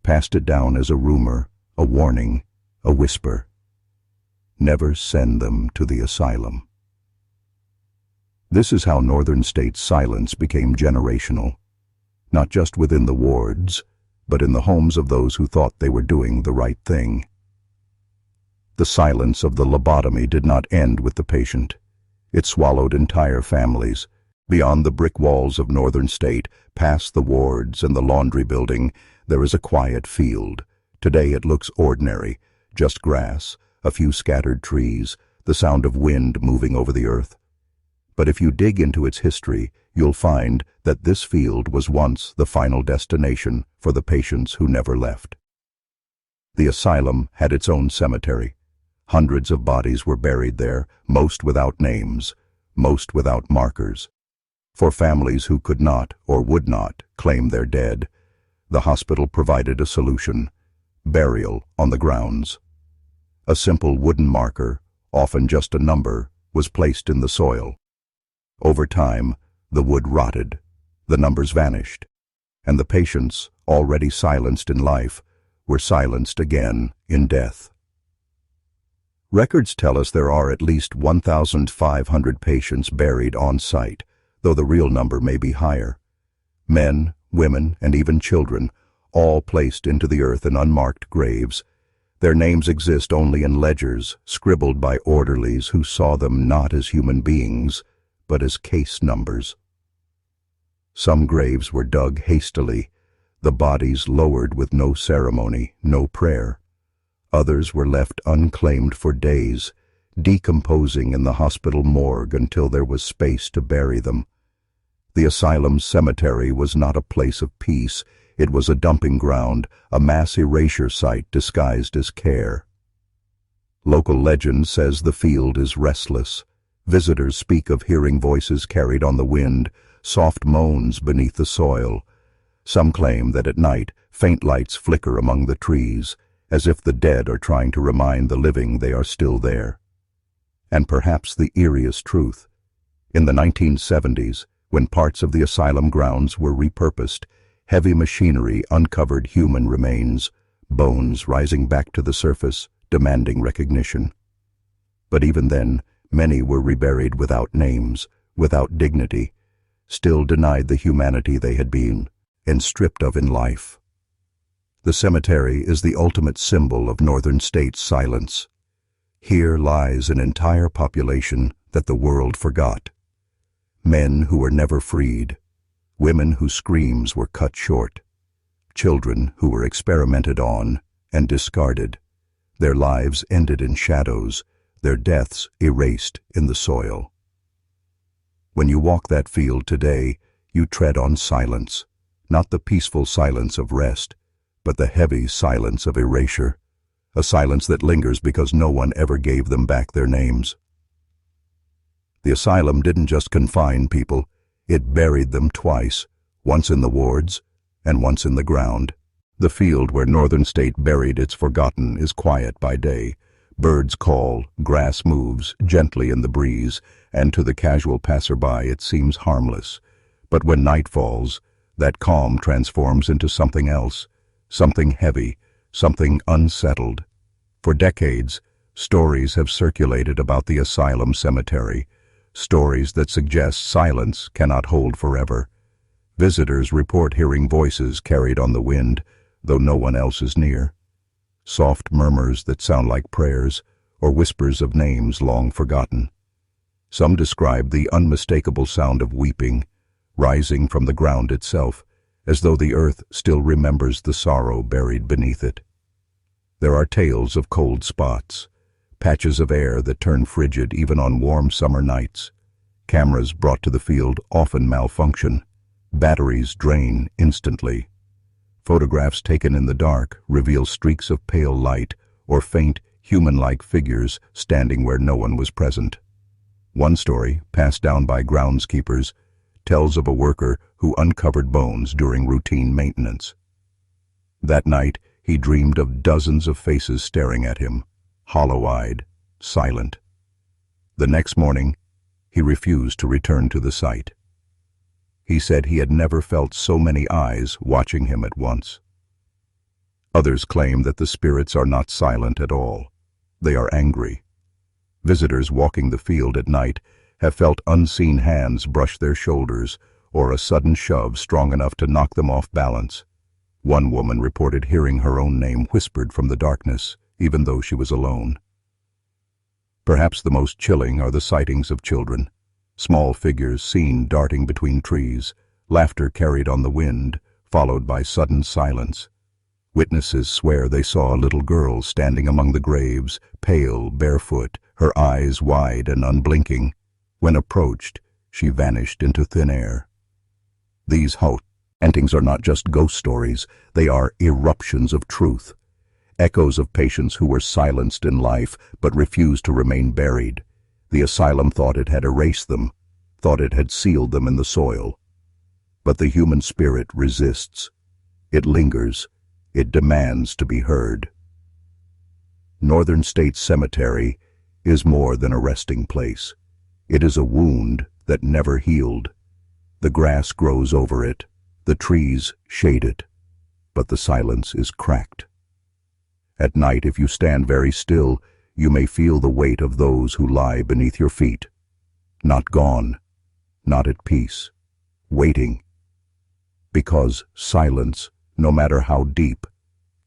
passed it down as a rumor, a warning, a whisper. Never send them to the asylum. This is how Northern State's silence became generational, not just within the wards, but in the homes of those who thought they were doing the right thing. The silence of the lobotomy did not end with the patient. It swallowed entire families. Beyond the brick walls of Northern State, past the wards and the laundry building, there is a quiet field. Today it looks ordinary, just grass, a few scattered trees, the sound of wind moving over the earth. But if you dig into its history, you'll find that this field was once the final destination for the patients who never left. The asylum had its own cemetery. Hundreds of bodies were buried there, most without names, most without markers. For families who could not or would not claim their dead, the hospital provided a solution: burial on the grounds. A simple wooden marker, often just a number, was placed in the soil. Over time, the wood rotted, the numbers vanished, and the patients, already silenced in life, were silenced again in death. Records tell us there are at least 1,500 patients buried on site, though the real number may be higher. Men, women, and even children, all placed into the earth in unmarked graves. Their names exist only in ledgers, scribbled by orderlies who saw them not as human beings, but as case numbers. Some graves were dug hastily, the bodies lowered with no ceremony, no prayer. Others were left unclaimed for days, decomposing in the hospital morgue until there was space to bury them. The Asylum cemetery was not a place of peace. It was a dumping ground, a mass erasure site disguised as care. Local legend says the field is restless. Visitors speak of hearing voices carried on the wind, soft moans beneath the soil. Some claim that at night, faint lights flicker among the trees, as if the dead are trying to remind the living they are still there. And perhaps the eeriest truth. In the 1970s, when parts of the asylum grounds were repurposed, heavy machinery uncovered human remains, bones rising back to the surface, demanding recognition. But even then, many were reburied without names, without dignity, still denied the humanity they had been, and stripped of in life. The cemetery is the ultimate symbol of northern states' silence. Here lies an entire population that the world forgot. Men who were never freed, women whose screams were cut short, children who were experimented on and discarded. Their lives ended in shadows, their deaths erased in the soil. When you walk that field today, you tread on silence, not the peaceful silence of rest, but the heavy silence of erasure, a silence that lingers because no one ever gave them back their names. The asylum didn't just confine people, it buried them twice, once in the wards and once in the ground. The field where northern state buried its forgotten is quiet by day. Birds call, grass moves gently in the breeze, and to the casual passerby it seems harmless. But when night falls, that calm transforms into something else, something heavy, something unsettled. For decades, stories have circulated about the asylum cemetery, stories that suggest silence cannot hold forever. Visitors report hearing voices carried on the wind, though no one else is near. Soft murmurs that sound like prayers, or whispers of names long forgotten. Some describe the unmistakable sound of weeping, rising from the ground itself, as though the earth still remembers the sorrow buried beneath it. There are tales of cold spots, patches of air that turn frigid even on warm summer nights. Cameras brought to the field often malfunction. Batteries drain instantly. Photographs taken in the dark reveal streaks of pale light or faint, human-like figures standing where no one was present. One story, passed down by groundskeepers, tells of a worker who uncovered bones during routine maintenance. That night, he dreamed of dozens of faces staring at him, hollow-eyed, silent. The next morning, he refused to return to the site. He said he had never felt so many eyes watching him at once. Others claim that the spirits are not silent at all. They are angry. Visitors walking the field at night have felt unseen hands brush their shoulders or a sudden shove strong enough to knock them off balance. One woman reported hearing her own name whispered from the darkness, even though she was alone. Perhaps the most chilling are the sightings of children, small figures seen darting between trees, laughter carried on the wind, followed by sudden silence. Witnesses swear they saw a little girl standing among the graves, pale, barefoot, her eyes wide and unblinking. When approached, she vanished into thin air. These hauntings are not just ghost stories, they are eruptions of truth. Echoes of patients who were silenced in life but refused to remain buried. The asylum thought it had erased them, thought it had sealed them in the soil. But the human spirit resists. It lingers. It demands to be heard. Northern State Cemetery is more than a resting place. It is a wound that never healed. The grass grows over it, the trees shade it, but the silence is cracked. At night, if you stand very still, you may feel the weight of those who lie beneath your feet. Not gone, not at peace, waiting. Because silence, no matter how deep,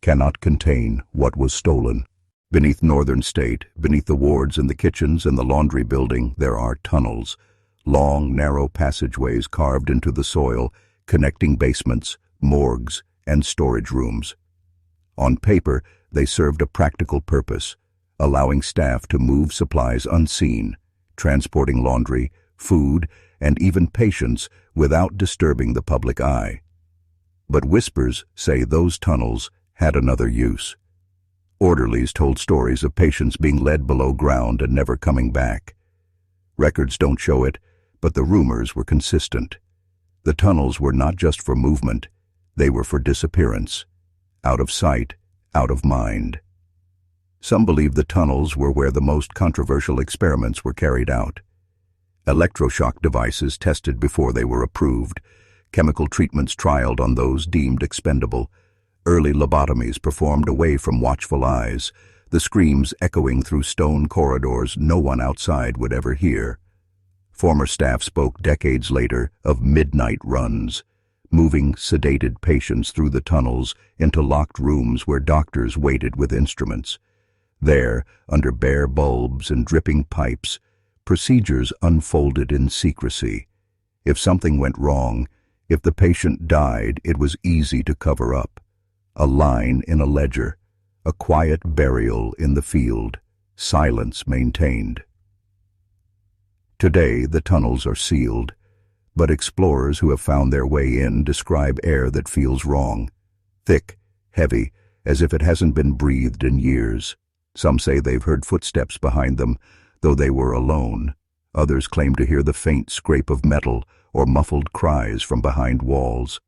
cannot contain what was stolen. Beneath Northern State, beneath the wards and the kitchens and the laundry building, there are tunnels, long, narrow passageways carved into the soil, connecting basements, morgues, and storage rooms. On paper, they served a practical purpose, allowing staff to move supplies unseen, transporting laundry, food, and even patients without disturbing the public eye. But whispers say those tunnels had another use. Orderlies told stories of patients being led below ground and never coming back. Records don't show it, but the rumors were consistent. The tunnels were not just for movement, they were for disappearance. Out of sight, out of mind. Some believe the tunnels were where the most controversial experiments were carried out. Electroshock devices tested before they were approved, chemical treatments trialed on those deemed expendable, early lobotomies performed away from watchful eyes, the screams echoing through stone corridors no one outside would ever hear. Former staff spoke decades later of midnight runs, moving sedated patients through the tunnels into locked rooms where doctors waited with instruments. There, under bare bulbs and dripping pipes, procedures unfolded in secrecy. If something went wrong, if the patient died, it was easy to cover up. A line in a ledger, a quiet burial in the field, silence maintained. Today, the tunnels are sealed, but explorers who have found their way in describe air that feels wrong. Thick, heavy, as if it hasn't been breathed in years. Some say they've heard footsteps behind them, though they were alone. Others claim to hear the faint scrape of metal or muffled cries from behind walls.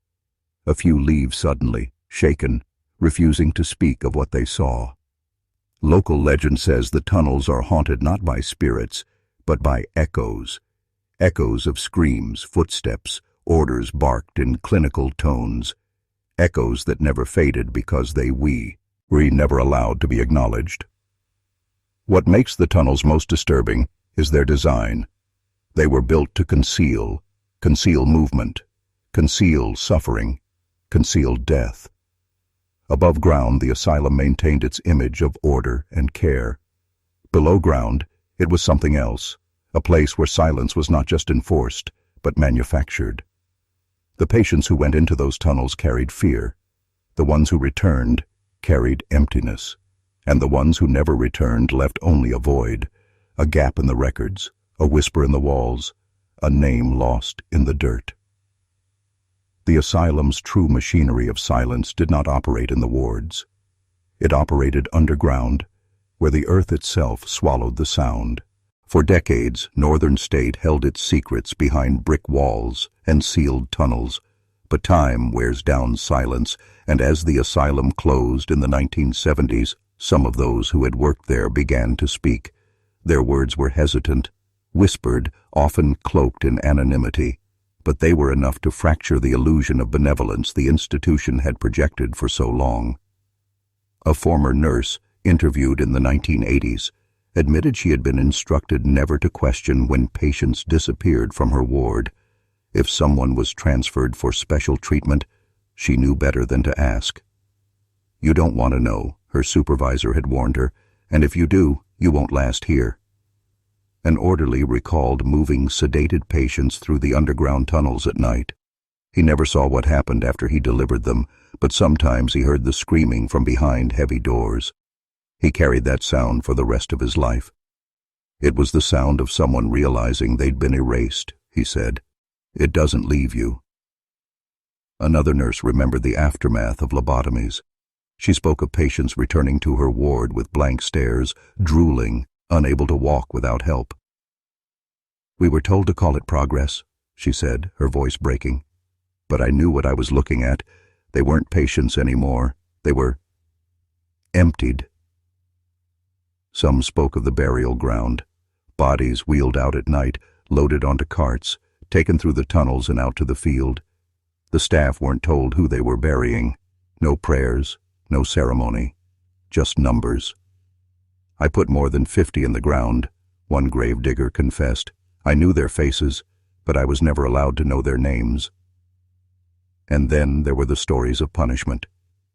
A few leave suddenly, shaken, refusing to speak of what they saw. Local legend says the tunnels are haunted not by spirits, but by echoes. Echoes of screams, footsteps, orders barked in clinical tones. Echoes that never faded because they were never allowed to be acknowledged. What makes the tunnels most disturbing is their design. They were built to conceal movement, conceal suffering, conceal death. Above ground, the asylum maintained its image of order and care. Below ground, it was something else, a place where silence was not just enforced, but manufactured. The patients who went into those tunnels carried fear. The ones who returned carried emptiness. And the ones who never returned left only a void, a gap in the records, a whisper in the walls, a name lost in the dirt. The asylum's true machinery of silence did not operate in the wards. It operated underground, where the earth itself swallowed the sound. For decades, Northern State held its secrets behind brick walls and sealed tunnels, but time wears down silence, and as the asylum closed in the 1970s, some of those who had worked there began to speak. Their words were hesitant, whispered, often cloaked in anonymity, but they were enough to fracture the illusion of benevolence the institution had projected for so long. A former nurse, interviewed in the 1980s, admitted she had been instructed never to question when patients disappeared from her ward. If someone was transferred for special treatment, she knew better than to ask. "You don't want to know," her supervisor had warned her, "and if you do, you won't last here." An orderly recalled moving sedated patients through the underground tunnels at night. He never saw what happened after he delivered them, but sometimes he heard the screaming from behind heavy doors. He carried that sound for the rest of his life. It was the sound of someone realizing they'd been erased, he said. It doesn't leave you. Another nurse remembered the aftermath of lobotomies. She spoke of patients returning to her ward with blank stares, drooling, unable to walk without help. "We were told to call it progress," she said, her voice breaking. "But I knew what I was looking at. They weren't patients anymore. They were emptied." Some spoke of the burial ground, Bodies wheeled out at night, loaded onto carts, taken through the tunnels and out to the field. The staff weren't told who they were burying. No prayers, no ceremony, just numbers. I put more than 50 in the ground, one gravedigger confessed. I knew their faces, but I was never allowed to know their names. And then there were the stories of punishment.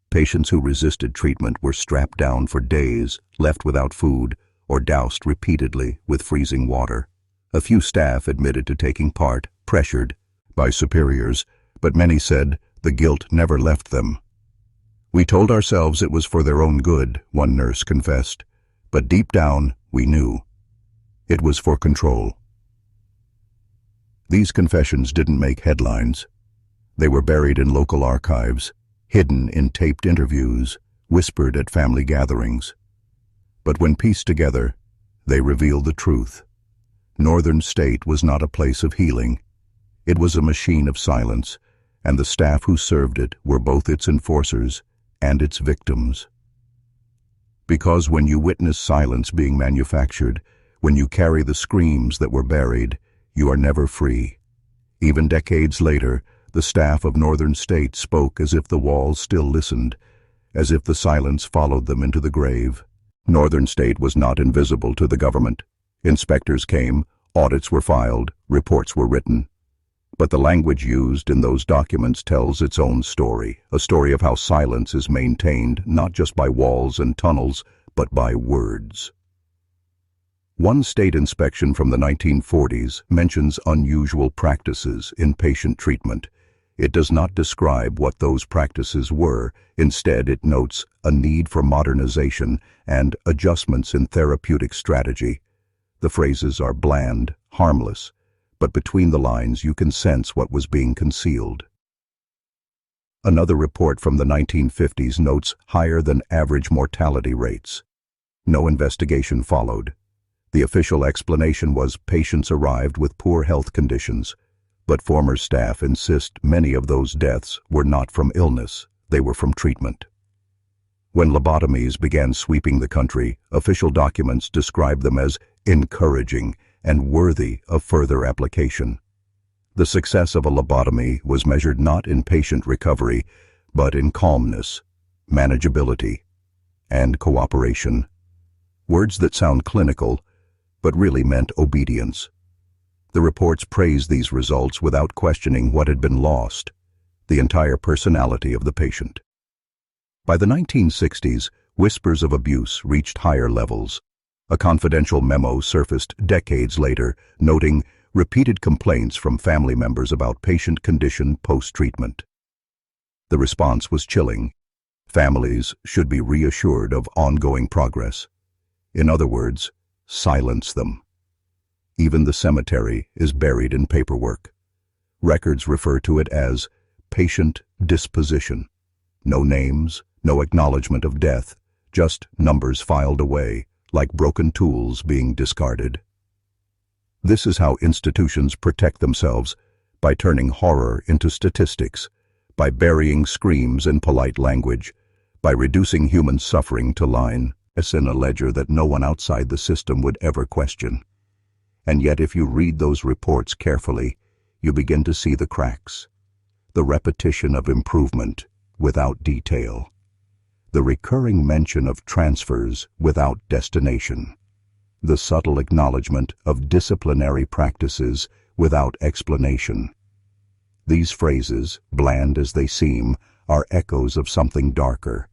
Patients who resisted treatment were strapped down for days, left without food, or doused repeatedly with freezing water. A few staff admitted to taking part, pressured by superiors, but many said the guilt never left them. We told ourselves it was for their own good, one nurse confessed, but deep down we knew. It was for control. These confessions didn't make headlines. They were buried in local archives, hidden in taped interviews, whispered at family gatherings. But when pieced together, they revealed the truth. Northern State was not a place of healing. It was a machine of silence, and the staff who served it were both its enforcers and its victims. Because when you witness silence being manufactured, when you carry the screams that were buried, you are never free. Even decades later, the staff of Northern State spoke as if the walls still listened, as if the silence followed them into the grave. Northern State was not invisible to the government. Inspectors came, audits were filed, reports were written. But the language used in those documents tells its own story, a story of how silence is maintained not just by walls and tunnels, but by words. One state inspection from the 1940s mentions unusual practices in patient treatment. It does not describe what those practices were. Instead, it notes a need for modernization and adjustments in therapeutic strategy. The phrases are bland, harmless, but between the lines you can sense what was being concealed. Another report from the 1950s notes higher than average mortality rates. No investigation followed. The official explanation was patients arrived with poor health conditions, but former staff insist many of those deaths were not from illness, they were from treatment. When lobotomies began sweeping the country, official documents described them as encouraging and worthy of further application. The success of a lobotomy was measured not in patient recovery, but in calmness, manageability, and cooperation. Words that sound clinical, but really meant obedience. The reports praised these results without questioning what had been lost, the entire personality of the patient. By the 1960s, whispers of abuse reached higher levels. A confidential memo surfaced decades later, noting repeated complaints from family members about patient condition post-treatment. The response was chilling. Families should be reassured of ongoing progress. In other words, silence them. Even the cemetery is buried in paperwork. Records refer to it as patient disposition. No names, no acknowledgement of death, just numbers filed away, like broken tools being discarded. This is how institutions protect themselves, by turning horror into statistics, by burying screams in polite language, by reducing human suffering to line, as in a ledger that no one outside the system would ever question. And yet if you read those reports carefully, you begin to see the cracks, the repetition of improvement without detail, the recurring mention of transfers without destination, the subtle acknowledgement of disciplinary practices without explanation. These phrases, bland as they seem, are echoes of something darker.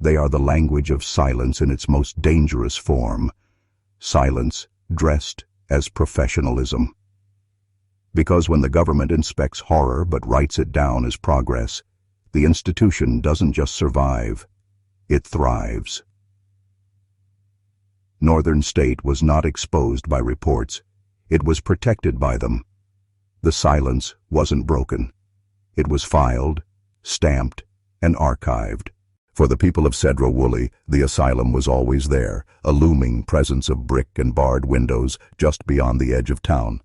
They are the language of silence in its most dangerous form, silence dressed as professionalism. Because when the government inspects horror but writes it down as progress, the institution doesn't just survive, it thrives. Northern State was not exposed by reports, it was protected by them. The silence wasn't broken. It was filed, stamped, and archived. For the people of Sedro-Woolley, the asylum was always there, a looming presence of brick and barred windows just beyond the edge of town.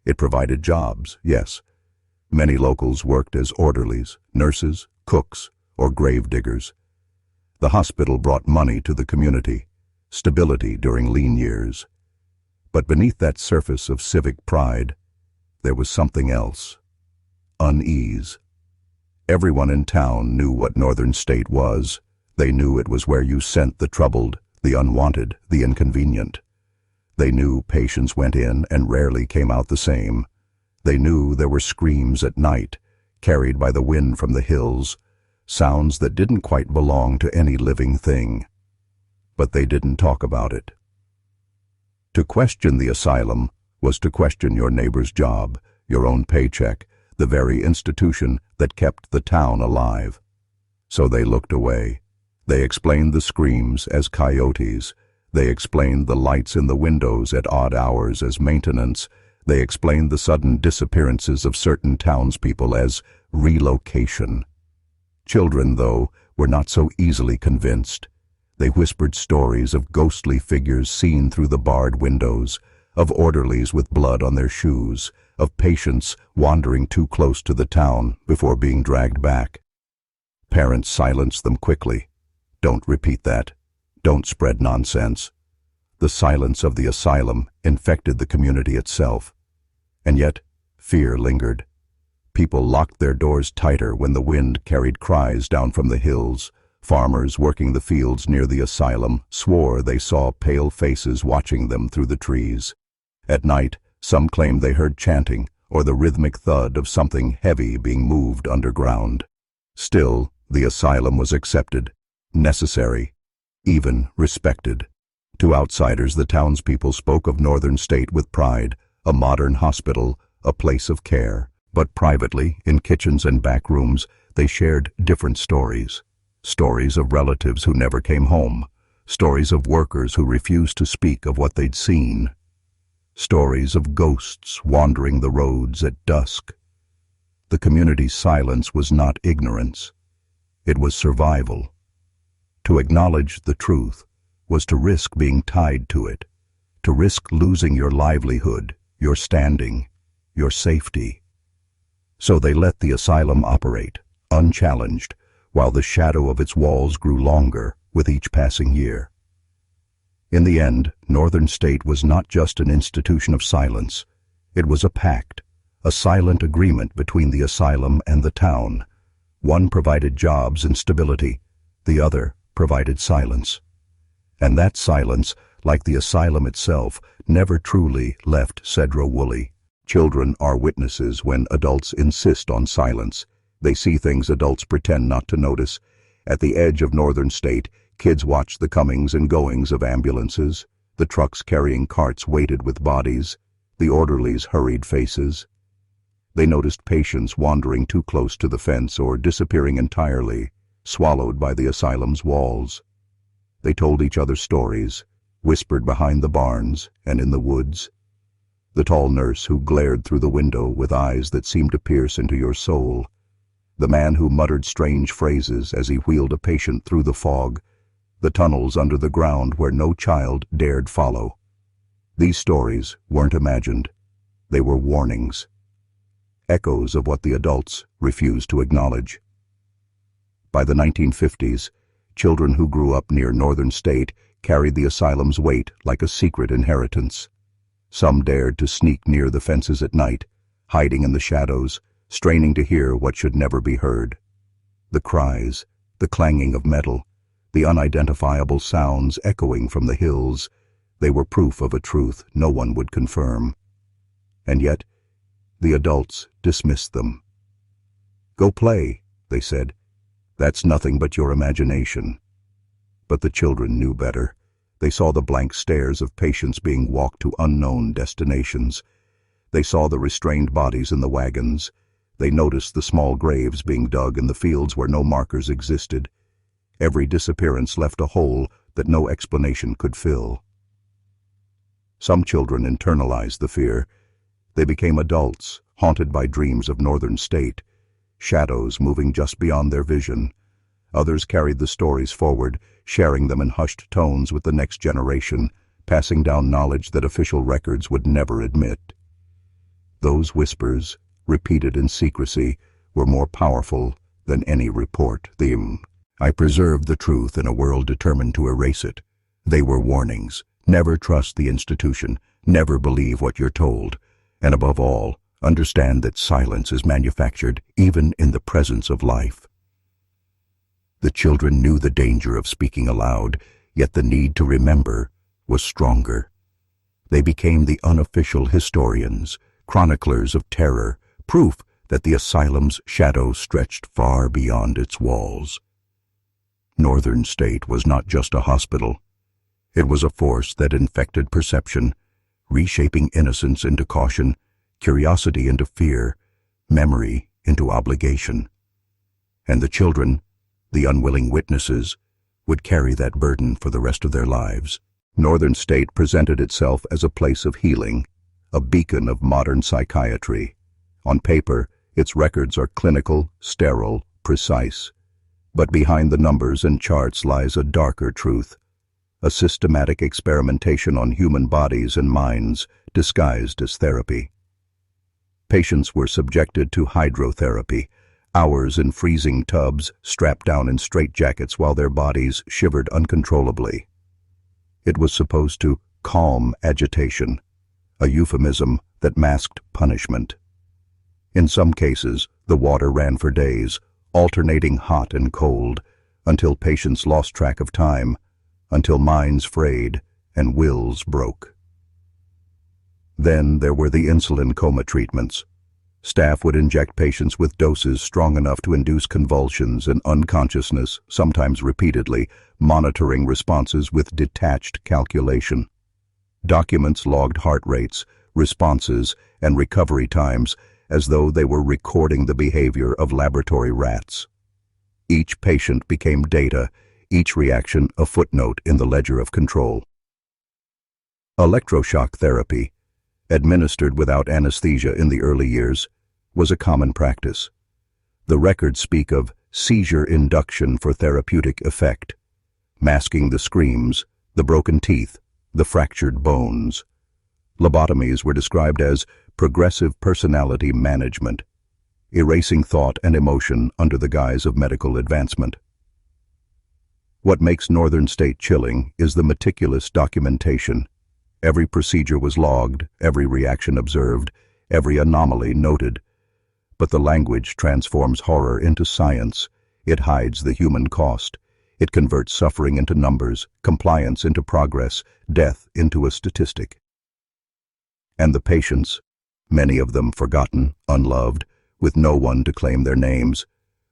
It provided jobs, yes. Many locals worked as orderlies, nurses, cooks, or grave diggers. The hospital brought money to the community, stability during lean years. But beneath that surface of civic pride, there was something else. Unease. Everyone in town knew what Northern State was. They knew it was where you sent the troubled, the unwanted, the inconvenient. They knew patients went in and rarely came out the same. They knew there were screams at night, carried by the wind from the hills, sounds that didn't quite belong to any living thing. But they didn't talk about it. To question the asylum was to question your neighbor's job, your own paycheck, the very institution that kept the town alive. So they looked away. They explained the screams as coyotes. They explained the lights in the windows at odd hours as maintenance. They explained the sudden disappearances of certain townspeople as relocation. Children, though, were not so easily convinced. They whispered stories of ghostly figures seen through the barred windows, of orderlies with blood on their shoes, of patients wandering too close to the town before being dragged back. Parents silenced them quickly. Don't repeat that. Don't spread nonsense. The silence of the asylum infected the community itself. And yet, fear lingered. People locked their doors tighter when the wind carried cries down from the hills. Farmers working the fields near the asylum swore they saw pale faces watching them through the trees. At night, some claimed they heard chanting or the rhythmic thud of something heavy being moved underground. Still, the asylum was accepted, necessary, even respected. To outsiders, the townspeople spoke of Northern State with pride, a modern hospital, a place of care. But privately, in kitchens and back rooms, they shared different stories. Stories of relatives who never came home. Stories of workers who refused to speak of what they'd seen. Stories of ghosts wandering the roads at dusk. The community's silence was not ignorance. It was survival. To acknowledge the truth was to risk being tied to it, to risk losing your livelihood, your standing, your safety. So they let the asylum operate, unchallenged, while the shadow of its walls grew longer with each passing year. In the end, Northern State was not just an institution of silence. It was a pact, a silent agreement between the asylum and the town. One provided jobs and stability, the other provided silence. And that silence, like the asylum itself, never truly left Cedro Woolley. Children are witnesses when adults insist on silence. They see things adults pretend not to notice. At the edge of Northern State, kids watched the comings and goings of ambulances, the trucks carrying carts weighted with bodies, the orderlies' hurried faces. They noticed patients wandering too close to the fence or disappearing entirely, swallowed by the asylum's walls. They told each other stories, whispered behind the barns and in the woods. The tall nurse who glared through the window with eyes that seemed to pierce into your soul. The man who muttered strange phrases as he wheeled a patient through the fog. The tunnels under the ground where no child dared follow. These stories weren't imagined. They were warnings. Echoes of what the adults refused to acknowledge. By the 1950s, children who grew up near Northern State carried the asylum's weight like a secret inheritance. Some dared to sneak near the fences at night, hiding in the shadows, straining to hear what should never be heard. The cries, the clanging of metal, the unidentifiable sounds echoing from the hills, they were proof of a truth no one would confirm. And yet, the adults dismissed them. "Go play," they said. "That's nothing but your imagination." But the children knew better. They saw the blank stares of patients being walked to unknown destinations. They saw the restrained bodies in the wagons. They noticed the small graves being dug in the fields where no markers existed. Every disappearance left a hole that no explanation could fill. Some children internalized the fear. They became adults, haunted by dreams of Northern State, shadows moving just beyond their vision. Others carried the stories forward, sharing them in hushed tones with the next generation, passing down knowledge that official records would never admit. Those whispers, repeated in secrecy, were more powerful than any report. I preserved the truth in a world determined to erase it. They were warnings, Never trust the institution, never believe what you're told, and above all, understand that silence is manufactured even in the presence of life. The children knew the danger of speaking aloud, yet the need to remember was stronger. They became the unofficial historians, chroniclers of terror, proof that the asylum's shadow stretched far beyond its walls. Northern State was not just a hospital. It was a force that infected perception, reshaping innocence into caution, curiosity into fear, memory into obligation. And the children, the unwilling witnesses, would carry that burden for the rest of their lives. Northern State presented itself as a place of healing, a beacon of modern psychiatry. On paper, its records are clinical, sterile, precise. But behind the numbers and charts lies a darker truth, a systematic experimentation on human bodies and minds disguised as therapy. Patients were subjected to hydrotherapy, hours in freezing tubs, strapped down in straitjackets while their bodies shivered uncontrollably. It was supposed to calm agitation, a euphemism that masked punishment. In some cases, the water ran for days, alternating hot and cold, until patients lost track of time, until minds frayed and wills broke. Then there were the insulin coma treatments. Staff would inject patients with doses strong enough to induce convulsions and unconsciousness, sometimes repeatedly, monitoring responses with detached calculation. Documents logged heart rates, responses, and recovery times as though they were recording the behavior of laboratory rats. Each patient became data, each reaction a footnote in the ledger of control. Electroshock therapy, administered without anesthesia in the early years, was a common practice. The records speak of seizure induction for therapeutic effect, masking the screams, the broken teeth, the fractured bones. Lobotomies were described as progressive personality management, erasing thought and emotion under the guise of medical advancement. What makes Northern State chilling is the meticulous documentation. Every procedure was logged, every reaction observed, every anomaly noted. But the language transforms horror into science. It hides the human cost. It converts suffering into numbers, compliance into progress, death into a statistic. And the patients, many of them forgotten, unloved, with no one to claim their names,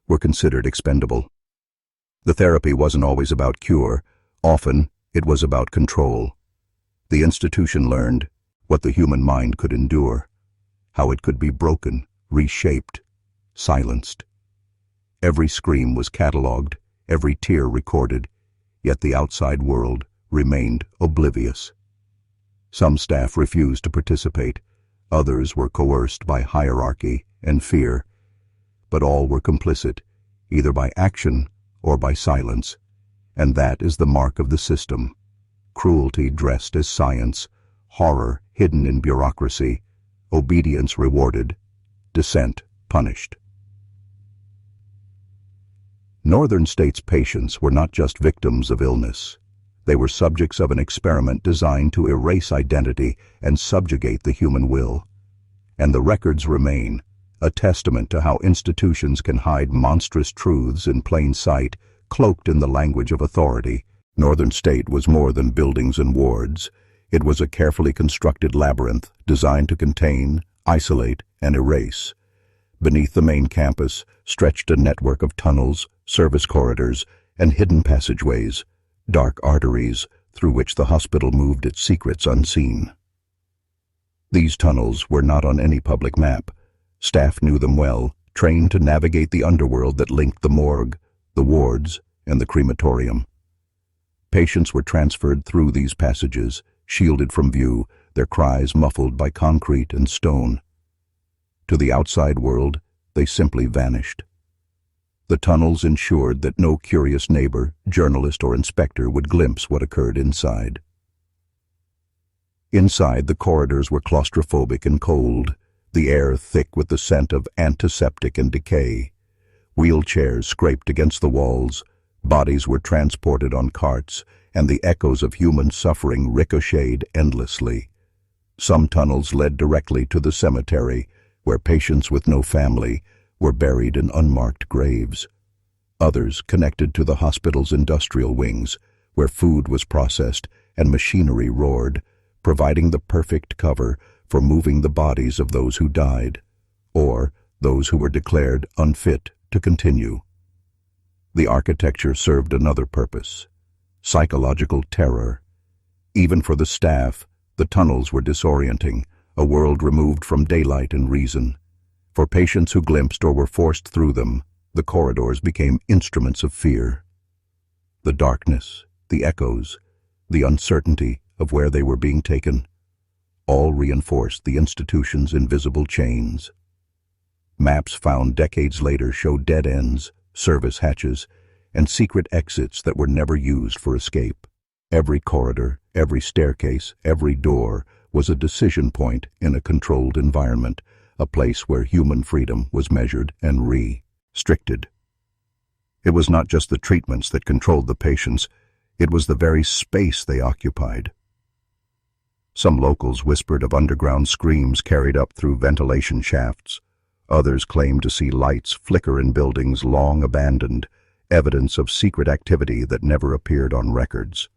were considered expendable. The therapy wasn't always about cure. Often, it was about control. The institution learned what the human mind could endure, how it could be broken, reshaped, silenced. Every scream was catalogued, every tear recorded, yet the outside world remained oblivious. Some staff refused to participate, others were coerced by hierarchy and fear, but all were complicit, either by action or by silence, and that is the mark of the system. Cruelty dressed as science, horror hidden in bureaucracy, obedience rewarded, dissent punished. Northern State's patients were not just victims of illness. They were subjects of an experiment designed to erase identity and subjugate the human will. And the records remain, a testament to how institutions can hide monstrous truths in plain sight, cloaked in the language of authority. Northern State was more than buildings and wards. It was a carefully constructed labyrinth designed to contain, isolate, and erase. Beneath the main campus stretched a network of tunnels, service corridors, and hidden passageways, dark arteries through which the hospital moved its secrets unseen. These tunnels were not on any public map. Staff knew them well, trained to navigate the underworld that linked the morgue, the wards, and the crematorium. Patients were transferred through these passages, shielded from view, their cries muffled by concrete and stone. To the outside world, they simply vanished. The tunnels ensured that no curious neighbor, journalist, or inspector would glimpse what occurred inside. Inside, the corridors were claustrophobic and cold, the air thick with the scent of antiseptic and decay. Wheelchairs scraped against the walls, bodies were transported on carts, and the echoes of human suffering ricocheted endlessly. Some tunnels led directly to the cemetery, where patients with no family were buried in unmarked graves. Others connected to the hospital's industrial wings, where food was processed and machinery roared, providing the perfect cover for moving the bodies of those who died, or those who were declared unfit to continue. The architecture served another purpose: psychological terror. Even for the staff, the tunnels were disorienting, a world removed from daylight and reason. For patients who glimpsed or were forced through them, the corridors became instruments of fear. The darkness, the echoes, the uncertainty of where they were being taken, all reinforced the institution's invisible chains. Maps found decades later show dead ends, service hatches, and secret exits that were never used for escape. Every corridor, every staircase, every door was a decision point in a controlled environment, a place where human freedom was measured and restricted. It was not just the treatments that controlled the patients, it was the very space they occupied. Some locals whispered of underground screams carried up through ventilation shafts. Others claimed to see lights flicker in buildings long abandoned, evidence of secret activity that never appeared on records.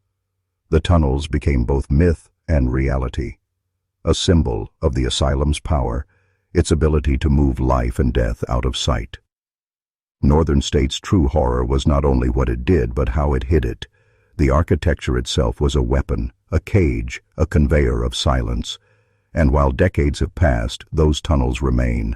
The tunnels became both myth and reality, a symbol of the asylum's power, its ability to move life and death out of sight. Northern State's true horror was not only what it did, but how it hid it. The architecture itself was a weapon, a cage, a conveyor of silence. And while decades have passed, those tunnels remain,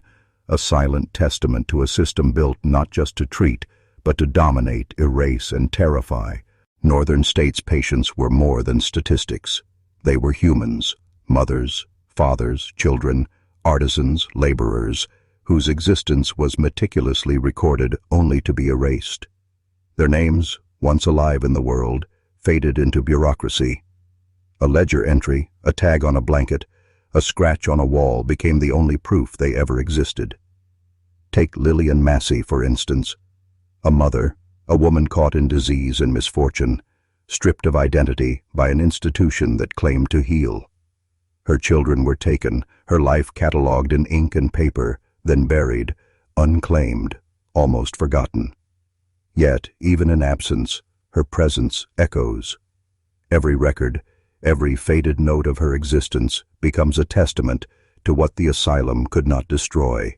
a silent testament to a system built not just to treat, but to dominate, erase, and terrify. Northern State's patients were more than statistics. They were humans, mothers, fathers, children, artisans, laborers, whose existence was meticulously recorded only to be erased. Their names, once alive in the world, faded into bureaucracy. A ledger entry, a tag on a blanket, a scratch on a wall became the only proof they ever existed. Take Lillian Massey, for instance. A mother, a woman caught in disease and misfortune, stripped of identity by an institution that claimed to heal. Her children were taken, her life catalogued in ink and paper, then buried, unclaimed, almost forgotten. Yet, even in absence, her presence echoes. Every record, every faded note of her existence becomes a testament to what the asylum could not destroy: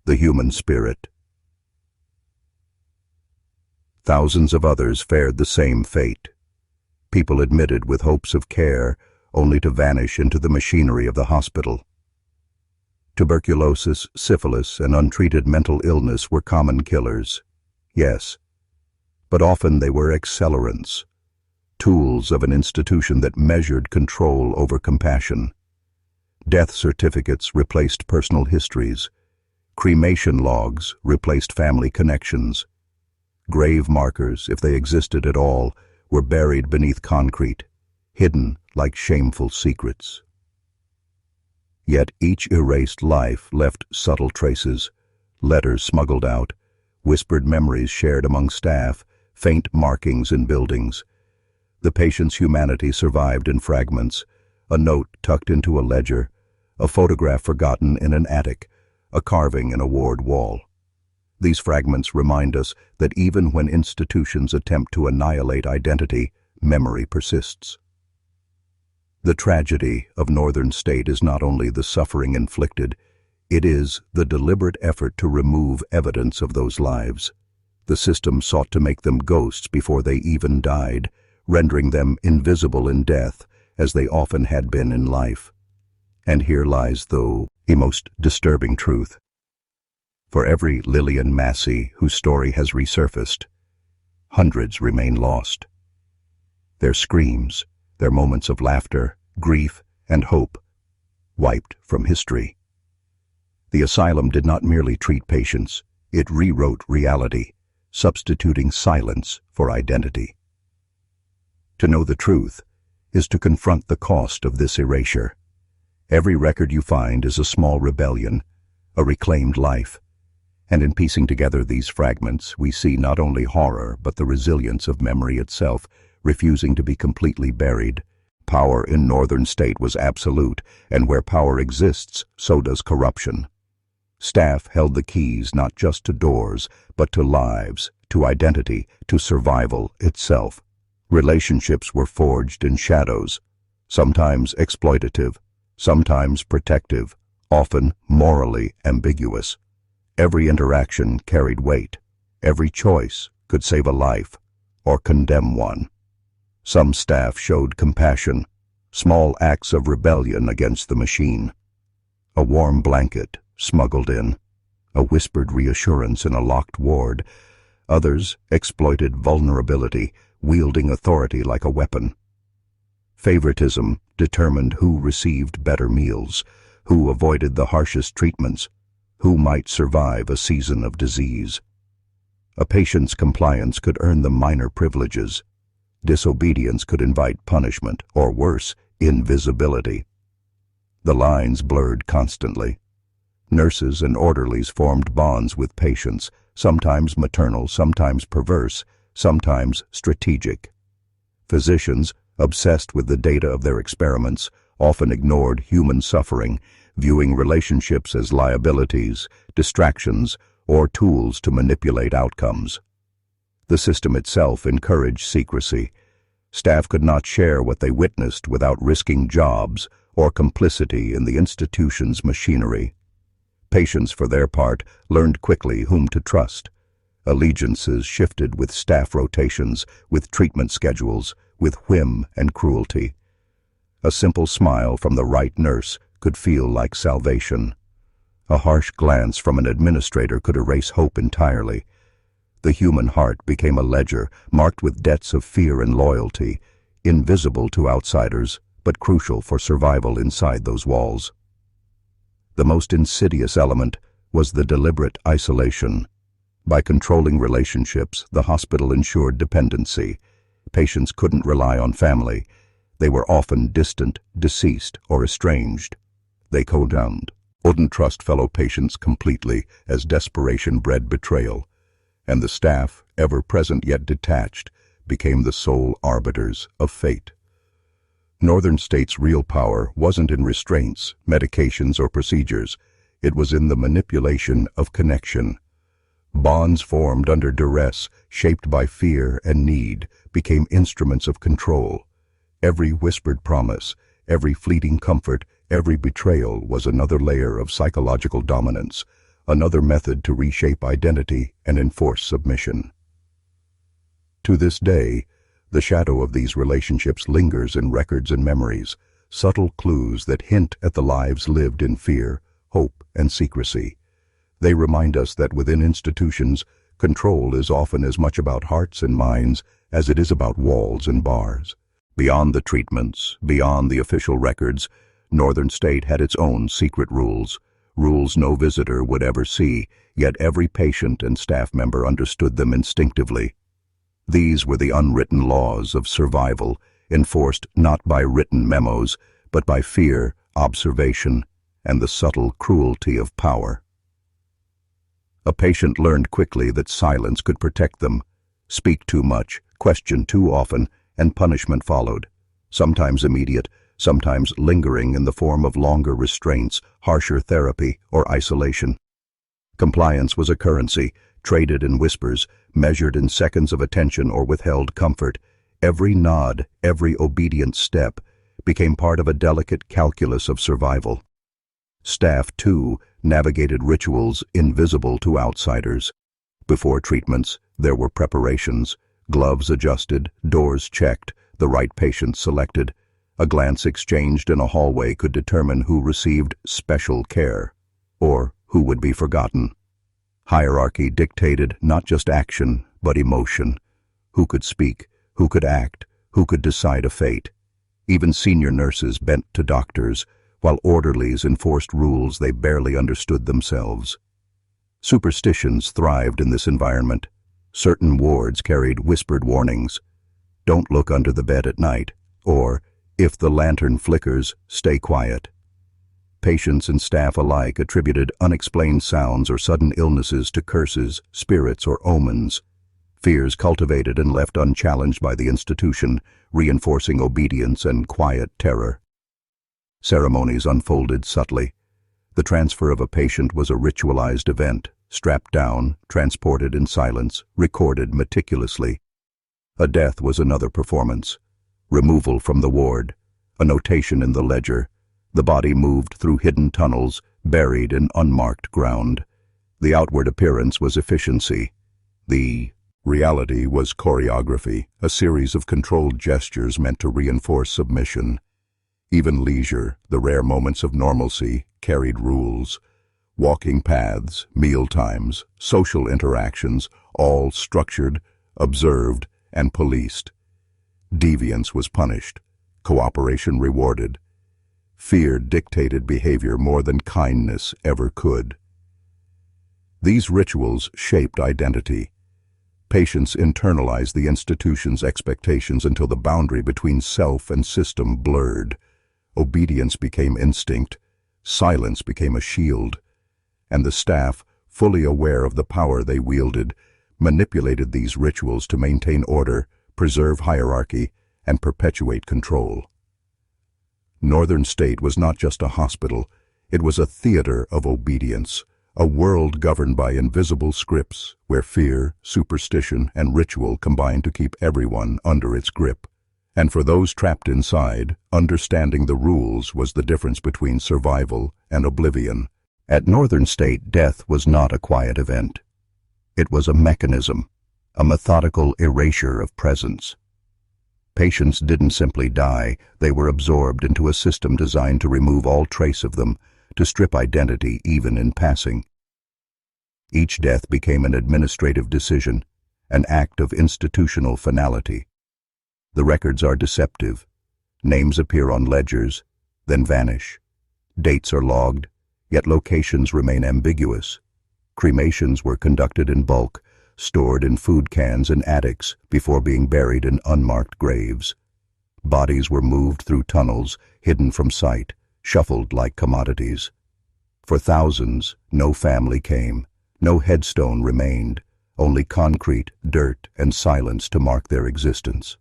the human spirit. Thousands of others fared the same fate. People admitted with hopes of care, only to vanish into the machinery of the hospital. Tuberculosis, syphilis, and untreated mental illness were common killers. Yes, but often they were accelerants, tools of an institution that measured control over compassion. Death certificates replaced personal histories. Cremation logs replaced family connections. Grave markers, if they existed at all, were buried beneath concrete, hidden like shameful secrets. Yet each erased life left subtle traces: letters smuggled out, whispered memories shared among staff, faint markings in buildings. The patient's humanity survived in fragments: a note tucked into a ledger, a photograph forgotten in an attic, a carving in a ward wall. These fragments remind us that even when institutions attempt to annihilate identity, memory persists. The tragedy of Northern State is not only the suffering inflicted, it is the deliberate effort to remove evidence of those lives. The system sought to make them ghosts before they even died, rendering them invisible in death, as they often had been in life. And here lies, though, a most disturbing truth. For every Lillian Massey whose story has resurfaced, hundreds remain lost. Their screams, their moments of laughter, grief, and hope, wiped from history. The asylum did not merely treat patients, it rewrote reality, substituting silence for identity. To know the truth is to confront the cost of this erasure. Every record you find is a small rebellion, a reclaimed life. And in piecing together these fragments, we see not only horror, but the resilience of memory itself, refusing to be completely buried. Power in Northern State was absolute, and where power exists, so does corruption. Staff held the keys not just to doors, but to lives, to identity, to survival itself. Relationships were forged in shadows, sometimes exploitative, sometimes protective, often morally ambiguous. Every interaction carried weight. Every choice could save a life or condemn one. Some staff showed compassion, small acts of rebellion against the machine. A warm blanket smuggled in, a whispered reassurance in a locked ward. Others exploited vulnerability, wielding authority like a weapon. Favoritism determined who received better meals, who avoided the harshest treatments, who might survive a season of disease. A patient's compliance could earn them minor privileges. Disobedience could invite punishment, or worse, invisibility. The lines blurred constantly. Nurses and orderlies formed bonds with patients, sometimes maternal, sometimes perverse, sometimes strategic. Physicians, obsessed with the data of their experiments, often ignored human suffering, viewing relationships as liabilities, distractions, or tools to manipulate outcomes. The system itself encouraged secrecy. Staff could not share what they witnessed without risking jobs or complicity in the institution's machinery. Patients, for their part, learned quickly whom to trust. Allegiances shifted with staff rotations, with treatment schedules, with whim and cruelty. A simple smile from the right nurse could feel like salvation. A harsh glance from an administrator could erase hope entirely. The human heart became a ledger marked with debts of fear and loyalty, invisible to outsiders, but crucial for survival inside those walls. The most insidious element was the deliberate isolation. By controlling relationships, the hospital ensured dependency. Patients couldn't rely on family. They were often distant, deceased, or estranged. They condoned, wouldn't trust fellow patients completely, as desperation bred betrayal. And the staff, ever present yet detached, became the sole arbiters of fate. Northern State's real power wasn't in restraints, medications, or procedures. It was in the manipulation of connection. Bonds formed under duress, shaped by fear and need, became instruments of control. Every whispered promise, every fleeting comfort, every betrayal was another layer of psychological dominance, another method to reshape identity and enforce submission. To this day, the shadow of these relationships lingers in records and memories, subtle clues that hint at the lives lived in fear, hope, and secrecy. They remind us that within institutions, control is often as much about hearts and minds as it is about walls and bars. Beyond the treatments, beyond the official records, Northern State had its own secret rules, rules no visitor would ever see, yet every patient and staff member understood them instinctively. These were the unwritten laws of survival, enforced not by written memos, but by fear, observation, and the subtle cruelty of power. A patient learned quickly that silence could protect them. Speak too much, question too often, and punishment followed, sometimes immediate, sometimes lingering in the form of longer restraints, harsher therapy, or isolation. Compliance was a currency, traded in whispers, measured in seconds of attention or withheld comfort. Every nod, every obedient step, became part of a delicate calculus of survival. Staff, too, navigated rituals invisible to outsiders. Before treatments, there were preparations, gloves adjusted, doors checked, the right patient selected. A glance exchanged in a hallway could determine who received special care, or who would be forgotten. Hierarchy dictated not just action, but emotion. Who could speak, who could act, who could decide a fate. Even senior nurses bent to doctors, while orderlies enforced rules they barely understood themselves. Superstitions thrived in this environment. Certain wards carried whispered warnings. Don't look under the bed at night, or, if the lantern flickers, stay quiet. Patients and staff alike attributed unexplained sounds or sudden illnesses to curses, spirits, or omens. fears cultivated and left unchallenged by the institution, reinforcing obedience and quiet terror. Ceremonies unfolded subtly. The transfer of a patient was a ritualized event, strapped down, transported in silence, recorded meticulously. A death was another performance. Removal from the ward, a notation in the ledger. The body moved through hidden tunnels, buried in unmarked ground. The outward appearance was efficiency. The reality was choreography, a series of controlled gestures meant to reinforce submission. Even leisure, the rare moments of normalcy, carried rules. Walking paths, meal times, social interactions, all structured, observed, and policed. Deviance was punished, cooperation rewarded. Fear dictated behavior more than kindness ever could. These rituals shaped identity. Patients internalized the institution's expectations until the boundary between self and system blurred. Obedience became instinct, silence became a shield, and the staff, fully aware of the power they wielded, manipulated these rituals to maintain order, preserve hierarchy, and perpetuate control. Northern State was not just a hospital, it was a theater of obedience, a world governed by invisible scripts where fear, superstition, and ritual combined to keep everyone under its grip. And for those trapped inside, understanding the rules was the difference between survival and oblivion. At Northern State, death was not a quiet event. It was a mechanism, a methodical erasure of presence. Patients didn't simply die, they were absorbed into a system designed to remove all trace of them, to strip identity even in passing. Each death became an administrative decision, an act of institutional finality. The records are deceptive. Names appear on ledgers, then vanish. Dates are logged, yet locations remain ambiguous. Cremations were conducted in bulk, stored in food cans and attics before being buried in unmarked graves. Bodies were moved through tunnels, hidden from sight, shuffled like commodities. For thousands, no family came, no headstone remained, only concrete, dirt, and silence to mark their existence.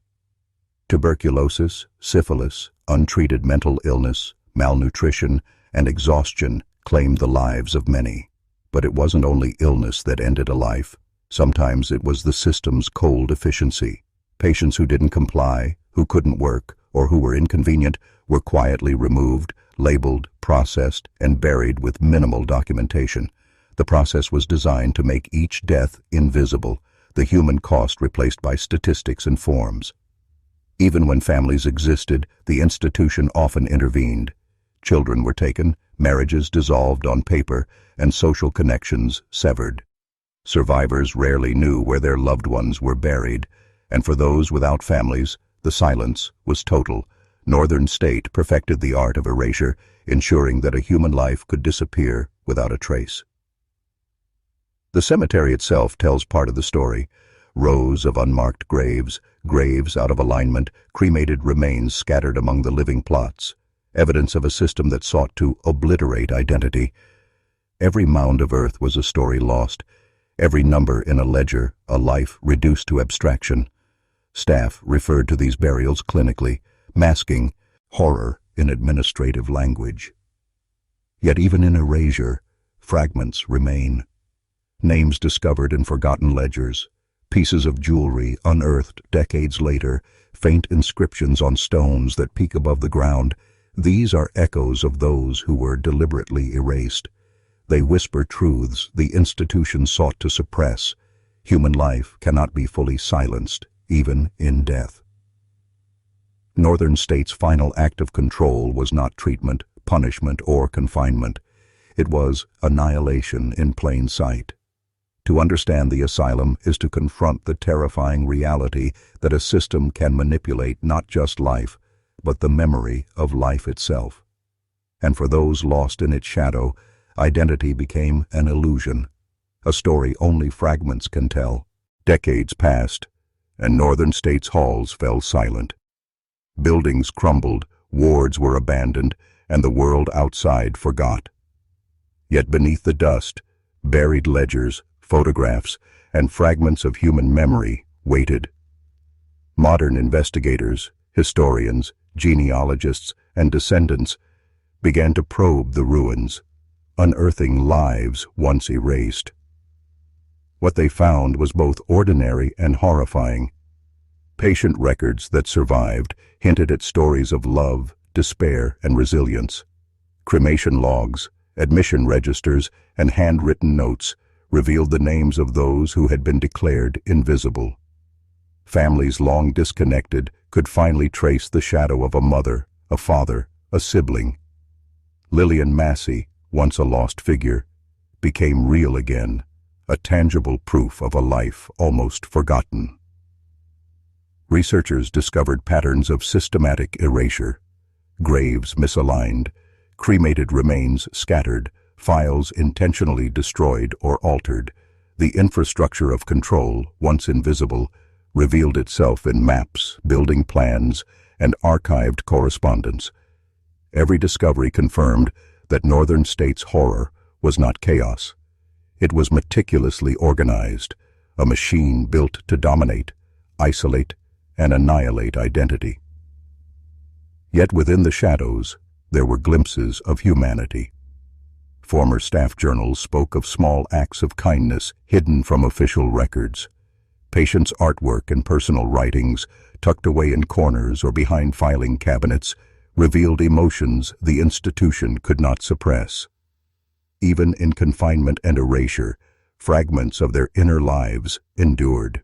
Tuberculosis, syphilis, untreated mental illness, malnutrition, and exhaustion claimed the lives of many. But it wasn't only illness that ended a life. Sometimes it was the system's cold efficiency. Patients who didn't comply, who couldn't work, or who were inconvenient were quietly removed, labeled, processed, and buried with minimal documentation. The process was designed to make each death invisible, the human cost replaced by statistics and forms. Even when families existed, the institution often intervened. Children were taken, marriages dissolved on paper, and social connections severed. Survivors rarely knew where their loved ones were buried, and for those without families, the silence was total. Northern State perfected the art of erasure, ensuring that a human life could disappear without a trace. The cemetery itself tells part of the story. Rows of unmarked graves, graves out of alignment, cremated remains scattered among the living plots, evidence of a system that sought to obliterate identity. Every mound of earth was a story lost, every number in a ledger, a life reduced to abstraction. Staff referred to these burials clinically, masking horror in administrative language. Yet even in erasure, fragments remain. Names discovered in forgotten ledgers, pieces of jewelry unearthed decades later, faint inscriptions on stones that peek above the ground. These are echoes of those who were deliberately erased. They whisper truths the institution sought to suppress. Human life cannot be fully silenced, even in death. Northern State's final act of control was not treatment, punishment, or confinement. It was annihilation in plain sight. To understand the asylum is to confront the terrifying reality that a system can manipulate not just life, but the memory of life itself. And for those lost in its shadow, identity became an illusion, a story only fragments can tell. Decades passed, and Northern State's halls fell silent. Buildings crumbled, wards were abandoned, and the world outside forgot. Yet beneath the dust, buried ledgers, photographs, and fragments of human memory waited. Modern investigators, historians, genealogists, and descendants began to probe the ruins, unearthing lives once erased. What they found was both ordinary and horrifying. Patient records that survived hinted at stories of love, despair, and resilience. Cremation logs, admission registers, and handwritten notes revealed the names of those who had been declared invisible. Families long disconnected could finally trace the shadow of a mother, a father, a sibling. Lillian Massey, once a lost figure, became real again, a tangible proof of a life almost forgotten. Researchers discovered patterns of systematic erasure, graves misaligned, cremated remains scattered, files intentionally destroyed or altered. The infrastructure of control, once invisible, revealed itself in maps, building plans, and archived correspondence. Every discovery confirmed that Northern States' horror was not chaos. It was meticulously organized, a machine built to dominate, isolate, and annihilate identity. Yet within the shadows, there were glimpses of humanity. Former staff journals spoke of small acts of kindness hidden from official records. Patients' artwork and personal writings, tucked away in corners or behind filing cabinets, revealed emotions the institution could not suppress. Even in confinement and erasure, fragments of their inner lives endured.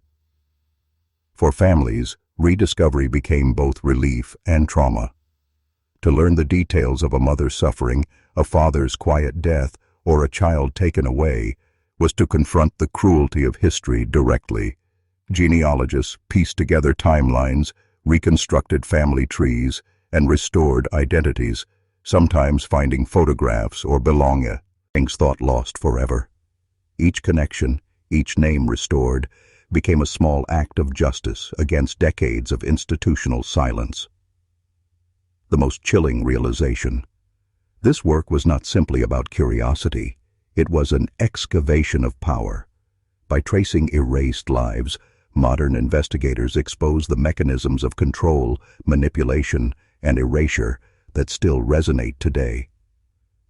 For families, rediscovery became both relief and trauma. To learn the details of a mother's suffering, a father's quiet death, or a child taken away was to confront the cruelty of history directly. Genealogists pieced together timelines, reconstructed family trees, and restored identities, sometimes finding photographs or belongings thought lost forever. Each connection, each name restored, became a small act of justice against decades of institutional silence. The most chilling realization: this work was not simply about curiosity, it was an excavation of power. By tracing erased lives, modern investigators expose the mechanisms of control, manipulation, and erasure that still resonate today.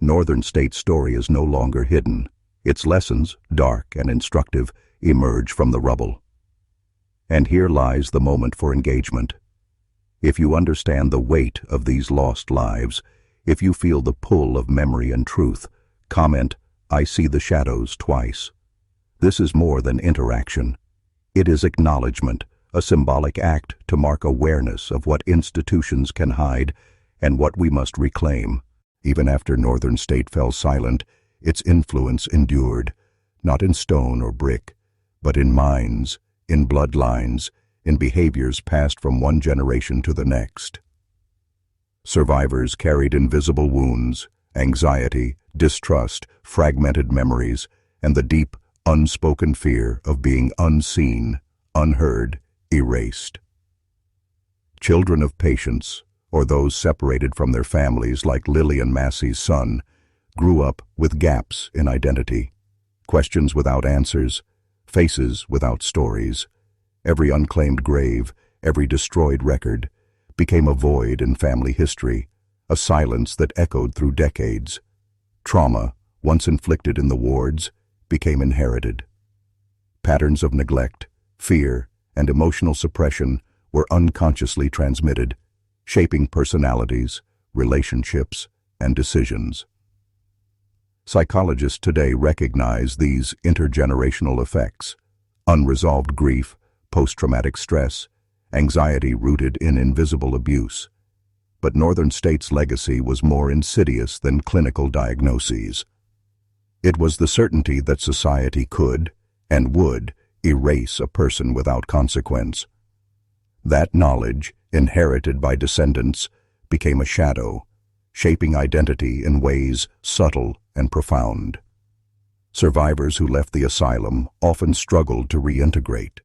Northern States' story is no longer hidden. Its lessons, dark and instructive, emerge from the rubble. And here lies the moment for engagement. If you understand the weight of these lost lives, if you feel the pull of memory and truth, comment, "I see the shadows" twice. This is more than interaction. It is acknowledgement, a symbolic act to mark awareness of what institutions can hide and what we must reclaim. Even after Northern State fell silent, its influence endured, not in stone or brick, but in minds, in bloodlines, in behaviors passed from one generation to the next. Survivors carried invisible wounds, anxiety, distrust, fragmented memories, and the deep, unspoken fear of being unseen, unheard, erased. Children of patients, or those separated from their families like Lillian Massey's son, grew up with gaps in identity, questions without answers, faces without stories. Every unclaimed grave, every destroyed record, became a void in family history, a silence that echoed through decades. Trauma, once inflicted in the wards, became inherited. Patterns of neglect, fear, and emotional suppression were unconsciously transmitted, shaping personalities, relationships, and decisions. Psychologists today recognize these intergenerational effects: unresolved grief, post-traumatic stress, anxiety rooted in invisible abuse. But Northern States' legacy was more insidious than clinical diagnoses. It was the certainty that society could, and would, erase a person without consequence. That knowledge, inherited by descendants, became a shadow, shaping identity in ways subtle and profound. Survivors who left the asylum often struggled to reintegrate.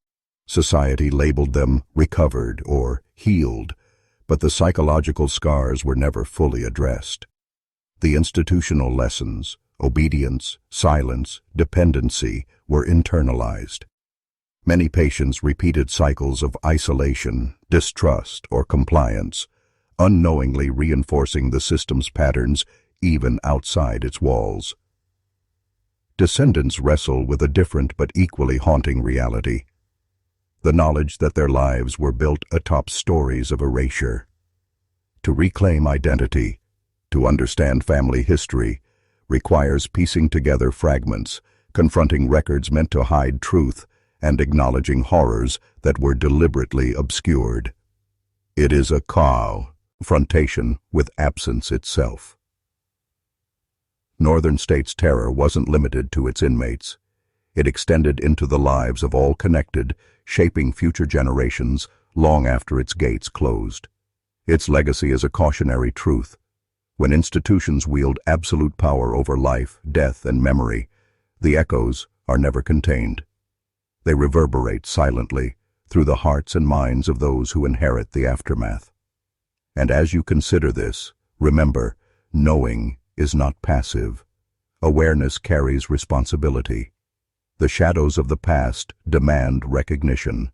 Society labeled them recovered or healed, but the psychological scars were never fully addressed. The institutional lessons, obedience, silence, dependency, were internalized. Many patients repeated cycles of isolation, distrust, or compliance, unknowingly reinforcing the system's patterns even outside its walls. Descendants wrestle with a different but equally haunting reality: the knowledge that their lives were built atop stories of erasure. To reclaim identity, to understand family history, requires piecing together fragments, confronting records meant to hide truth, and acknowledging horrors that were deliberately obscured. It is a confrontation with absence itself. Northern State's terror wasn't limited to its inmates. It extended into the lives of all connected, shaping future generations long after its gates closed. Its legacy is a cautionary truth. When institutions wield absolute power over life, death, and memory, the echoes are never contained. They reverberate silently through the hearts and minds of those who inherit the aftermath. And as you consider this, remember, knowing is not passive. Awareness carries responsibility. The shadows of the past demand recognition,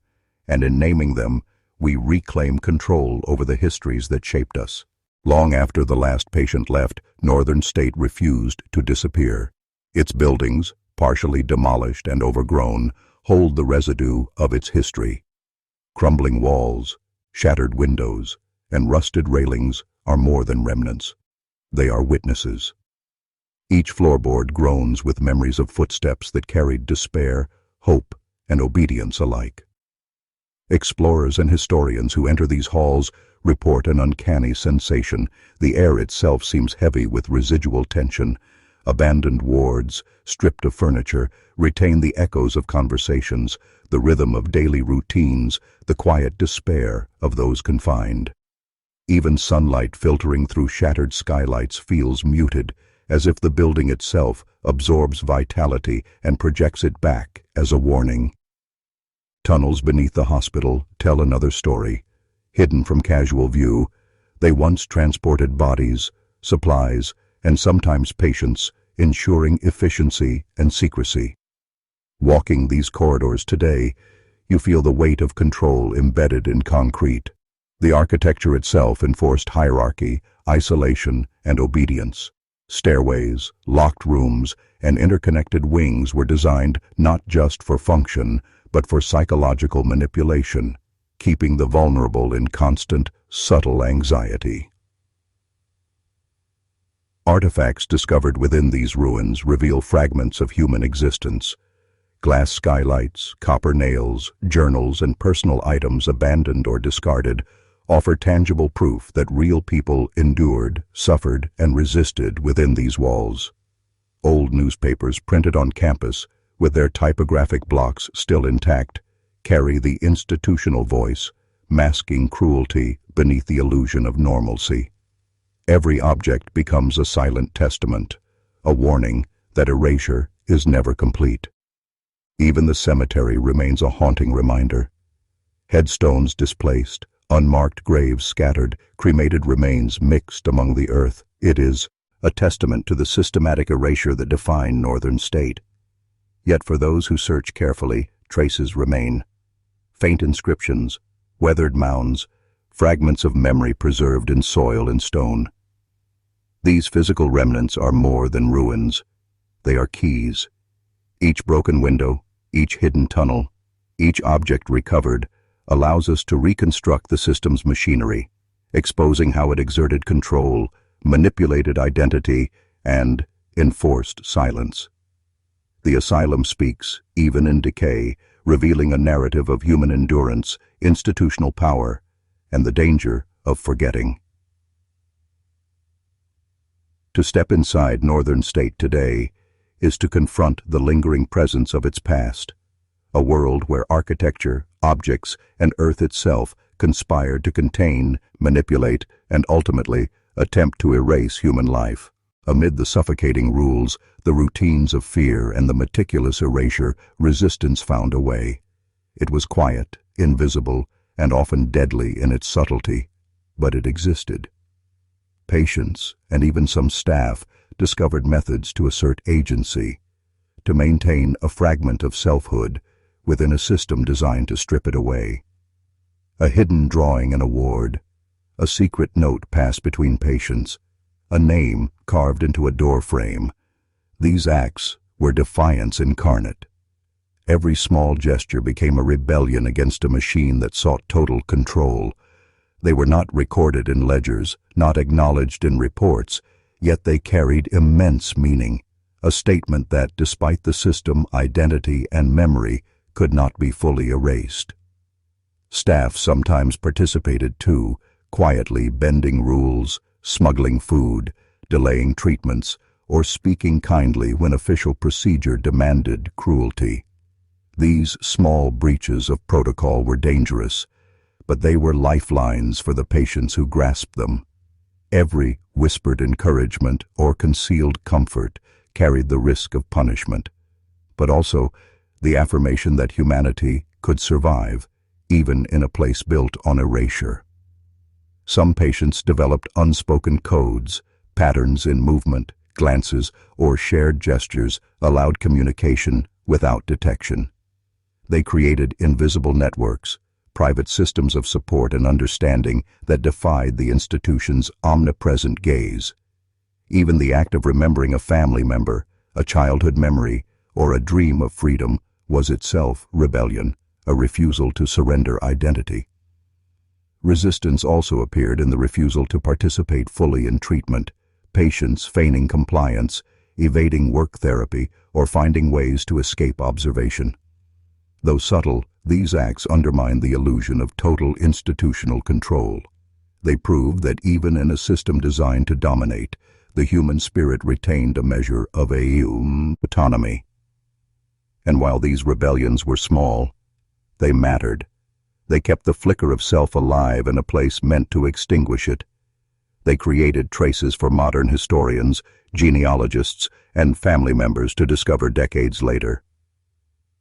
and in naming them, we reclaim control over the histories that shaped us. Long after the last patient left, Northern State refused to disappear. Its buildings, partially demolished and overgrown, hold the residue of its history. Crumbling walls, shattered windows, and rusted railings are more than remnants. They are witnesses. Each floorboard groans with memories of footsteps that carried despair, hope, and obedience alike. Explorers and historians who enter these halls report an uncanny sensation. The air itself seems heavy with residual tension. Abandoned wards, stripped of furniture, retain the echoes of conversations, the rhythm of daily routines, the quiet despair of those confined. Even sunlight filtering through shattered skylights feels muted, as if the building itself absorbs vitality and projects it back as a warning. Tunnels beneath the hospital tell another story. Hidden from casual view, they once transported bodies, supplies, and sometimes patients, ensuring efficiency and secrecy. Walking these corridors today, you feel the weight of control embedded in concrete. The architecture itself enforced hierarchy, isolation, and obedience. Stairways, locked rooms, and interconnected wings were designed not just for function, but for psychological manipulation, keeping the vulnerable in constant, subtle anxiety. Artifacts discovered within these ruins reveal fragments of human existence. Glass skylights, copper nails, journals, and personal items abandoned or discarded offer tangible proof that real people endured, suffered, and resisted within these walls. Old newspapers printed on campus, with their typographic blocks still intact, carry the institutional voice, masking cruelty beneath the illusion of normalcy. Every object becomes a silent testament, a warning that erasure is never complete. Even the cemetery remains a haunting reminder. Headstones displaced, unmarked graves scattered, cremated remains mixed among the earth. It is a testament to the systematic erasure that defined Northern State. Yet for those who search carefully, traces remain. Faint inscriptions, weathered mounds, fragments of memory preserved in soil and stone. These physical remnants are more than ruins. They are keys. Each broken window, each hidden tunnel, each object recovered allows us to reconstruct the system's machinery, exposing how it exerted control, manipulated identity, and enforced silence. The Asylum speaks, even in decay, revealing a narrative of human endurance, institutional power, and the danger of forgetting. To step inside Northern State today is to confront the lingering presence of its past, a world where architecture, objects, and Earth itself conspire to contain, manipulate, and ultimately attempt to erase human life. Amid the suffocating rules, the routines of fear, and the meticulous erasure, resistance found a way. It was quiet, invisible, and often deadly in its subtlety, but it existed. Patients, and even some staff, discovered methods to assert agency, to maintain a fragment of selfhood within a system designed to strip it away. A hidden drawing in a ward, a secret note passed between patients, a name carved into a door frame. These acts were defiance incarnate. Every small gesture became a rebellion against a machine that sought total control. They were not recorded in ledgers, not acknowledged in reports, yet they carried immense meaning, a statement that, despite the system, identity and memory could not be fully erased. Staff sometimes participated too, quietly bending rules, smuggling food, delaying treatments, or speaking kindly when official procedure demanded cruelty. These small breaches of protocol were dangerous, but they were lifelines for the patients who grasped them. Every whispered encouragement or concealed comfort carried the risk of punishment, but also the affirmation that humanity could survive, even in a place built on erasure. Some patients developed unspoken codes, patterns in movement, glances, or shared gestures allowed communication without detection. They created invisible networks, private systems of support and understanding that defied the institution's omnipresent gaze. Even the act of remembering a family member, a childhood memory, or a dream of freedom was itself rebellion, a refusal to surrender identity. Resistance also appeared in the refusal to participate fully in treatment, patients feigning compliance, evading work therapy, or finding ways to escape observation. Though subtle, these acts undermined the illusion of total institutional control. They proved that even in a system designed to dominate, the human spirit retained a measure of autonomy. And while these rebellions were small, they mattered. They kept the flicker of self alive in a place meant to extinguish it. They created traces for modern historians, genealogists, and family members to discover decades later.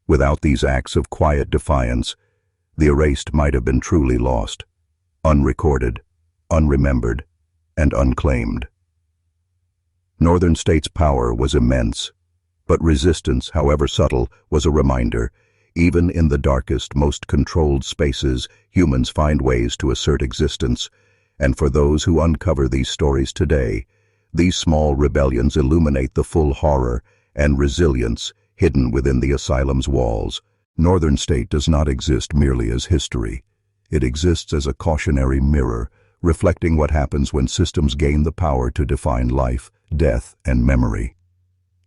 Without these acts of quiet defiance, the erased might have been truly lost, unrecorded, unremembered, and unclaimed. Northern State's power was immense, but resistance, however subtle, was a reminder. Even in the darkest, most controlled spaces, humans find ways to assert existence, and for those who uncover these stories today, these small rebellions illuminate the full horror and resilience hidden within the asylum's walls. Northern State does not exist merely as history. It exists as a cautionary mirror, reflecting what happens when systems gain the power to define life, death, and memory.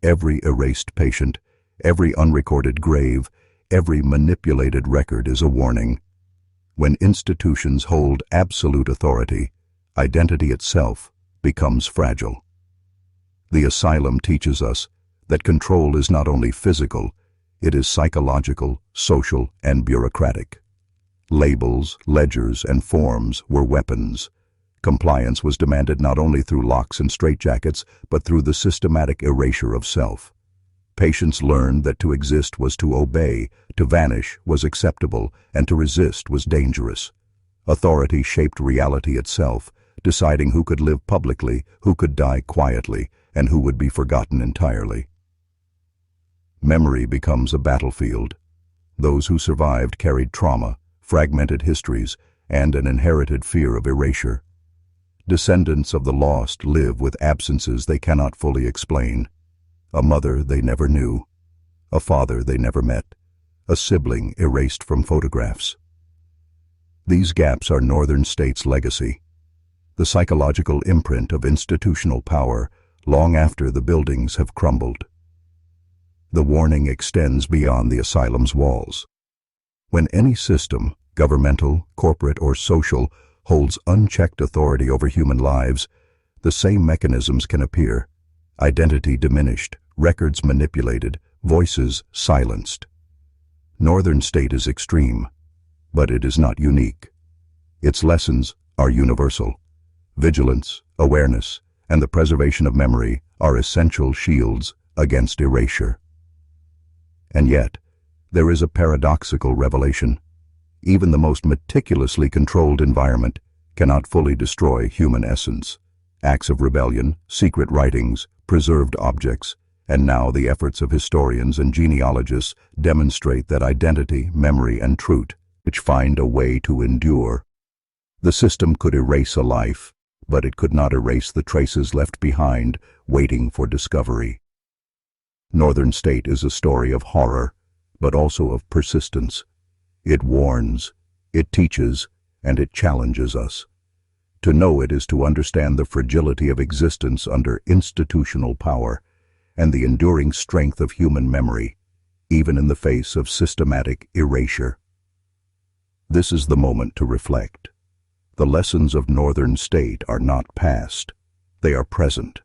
Every erased patient, every unrecorded grave, every manipulated record is a warning. When institutions hold absolute authority, identity itself becomes fragile. The asylum teaches us that control is not only physical, it is psychological, social, and bureaucratic. Labels, ledgers, and forms were weapons. Compliance was demanded not only through locks and straitjackets, but through the systematic erasure of self. Patients learned that to exist was to obey, to vanish was acceptable, and to resist was dangerous. Authority shaped reality itself, deciding who could live publicly, who could die quietly, and who would be forgotten entirely. Memory becomes a battlefield. Those who survived carried trauma, fragmented histories, and an inherited fear of erasure. Descendants of the lost live with absences they cannot fully explain. A mother they never knew, a father they never met, a sibling erased from photographs. These gaps are Northern State's legacy, the psychological imprint of institutional power long after the buildings have crumbled. The warning extends beyond the asylum's walls. When any system, governmental, corporate, or social, holds unchecked authority over human lives, the same mechanisms can appear: identity diminished, records manipulated, voices silenced. Northern State is extreme, but it is not unique. Its lessons are universal. Vigilance, awareness, and the preservation of memory are essential shields against erasure. And yet, there is a paradoxical revelation. Even the most meticulously controlled environment cannot fully destroy human essence. Acts of rebellion, secret writings, preserved objects, And now the efforts of historians and genealogists demonstrate that identity, memory, and truth, which find a way to endure. The system could erase a life, but it could not erase the traces left behind, waiting for discovery. Northern State is a story of horror, but also of persistence. It warns, it teaches, and it challenges us. To know it is to understand the fragility of existence under institutional power, and the enduring strength of human memory, even in the face of systematic erasure. This is the moment to reflect. The lessons of Northern State are not past, they are present.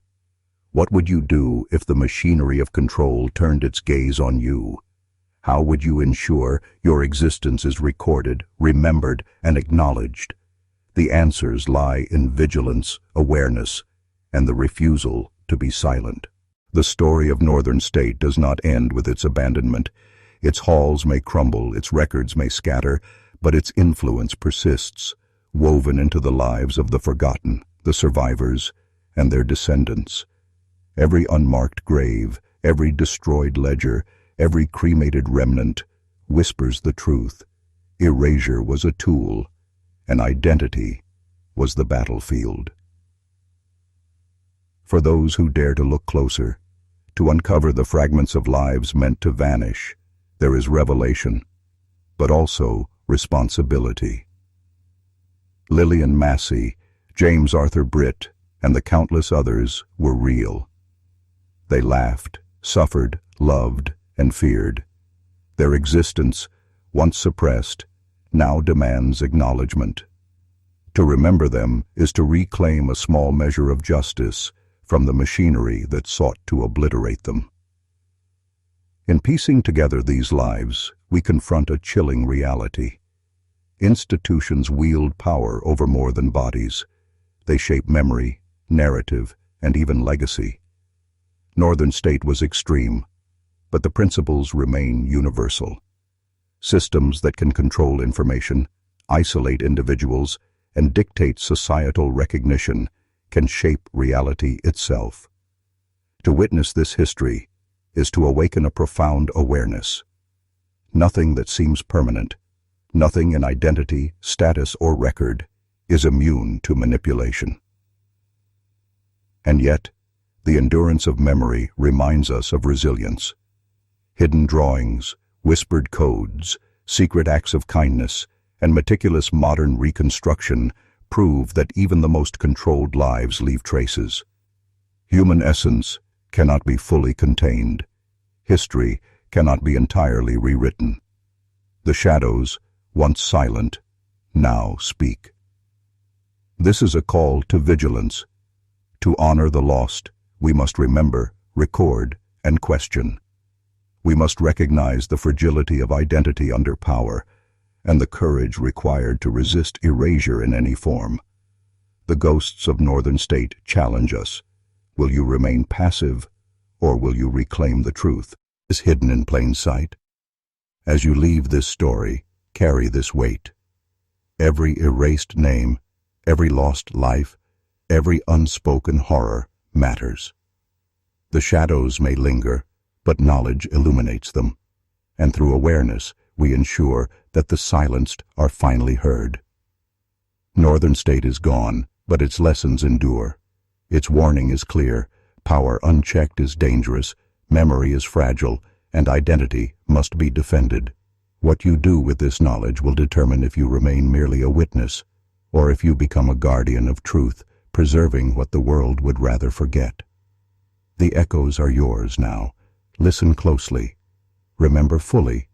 What would you do if the machinery of control turned its gaze on you? How would you ensure your existence is recorded, remembered, and acknowledged? The answers lie in vigilance, awareness, and the refusal to be silent. The story of Northern State does not end with its abandonment. Its halls may crumble, its records may scatter, but its influence persists, woven into the lives of the forgotten, the survivors, and their descendants. Every unmarked grave, every destroyed ledger, every cremated remnant whispers the truth. Erasure was a tool, and identity was the battlefield. For those who dare to look closer, to uncover the fragments of lives meant to vanish, there is revelation, but also responsibility. Lillian Massey, James Arthur Britt, and the countless others were real. They laughed, suffered, loved, and feared. Their existence, once suppressed, now demands acknowledgement. To remember them is to reclaim a small measure of justice from the machinery that sought to obliterate them. In piecing together these lives, we confront a chilling reality. Institutions wield power over more than bodies. They shape memory, narrative, and even legacy. Northern State was extreme, but the principles remain universal. Systems that can control information, isolate individuals, and dictate societal recognition can shape reality itself. To witness this history is to awaken a profound awareness. Nothing that seems permanent, nothing in identity, status, or record is immune to manipulation. And yet, the endurance of memory reminds us of resilience. Hidden drawings, whispered codes, secret acts of kindness, and meticulous modern reconstruction prove that even the most controlled lives leave traces. Human essence cannot be fully contained. History cannot be entirely rewritten. The shadows, once silent, now speak. This is a call to vigilance. To honor the lost, we must remember, record, and question. We must recognize the fragility of identity under power and the courage required to resist erasure in any form. The ghosts of Northern State challenge us. Will you remain passive, or will you reclaim the truth? Is hidden in plain sight. As you leave this story, carry this weight. Every erased name, every lost life, every unspoken horror matters. The shadows may linger, but knowledge illuminates them, and through awareness we ensure that the silenced are finally heard. Northern State is gone, but its lessons endure. Its warning is clear: power unchecked is dangerous, memory is fragile, and identity must be defended. What you do with this knowledge will determine if you remain merely a witness, or if you become a guardian of truth, preserving what the world would rather forget. The echoes are yours now. Listen closely. Remember fully,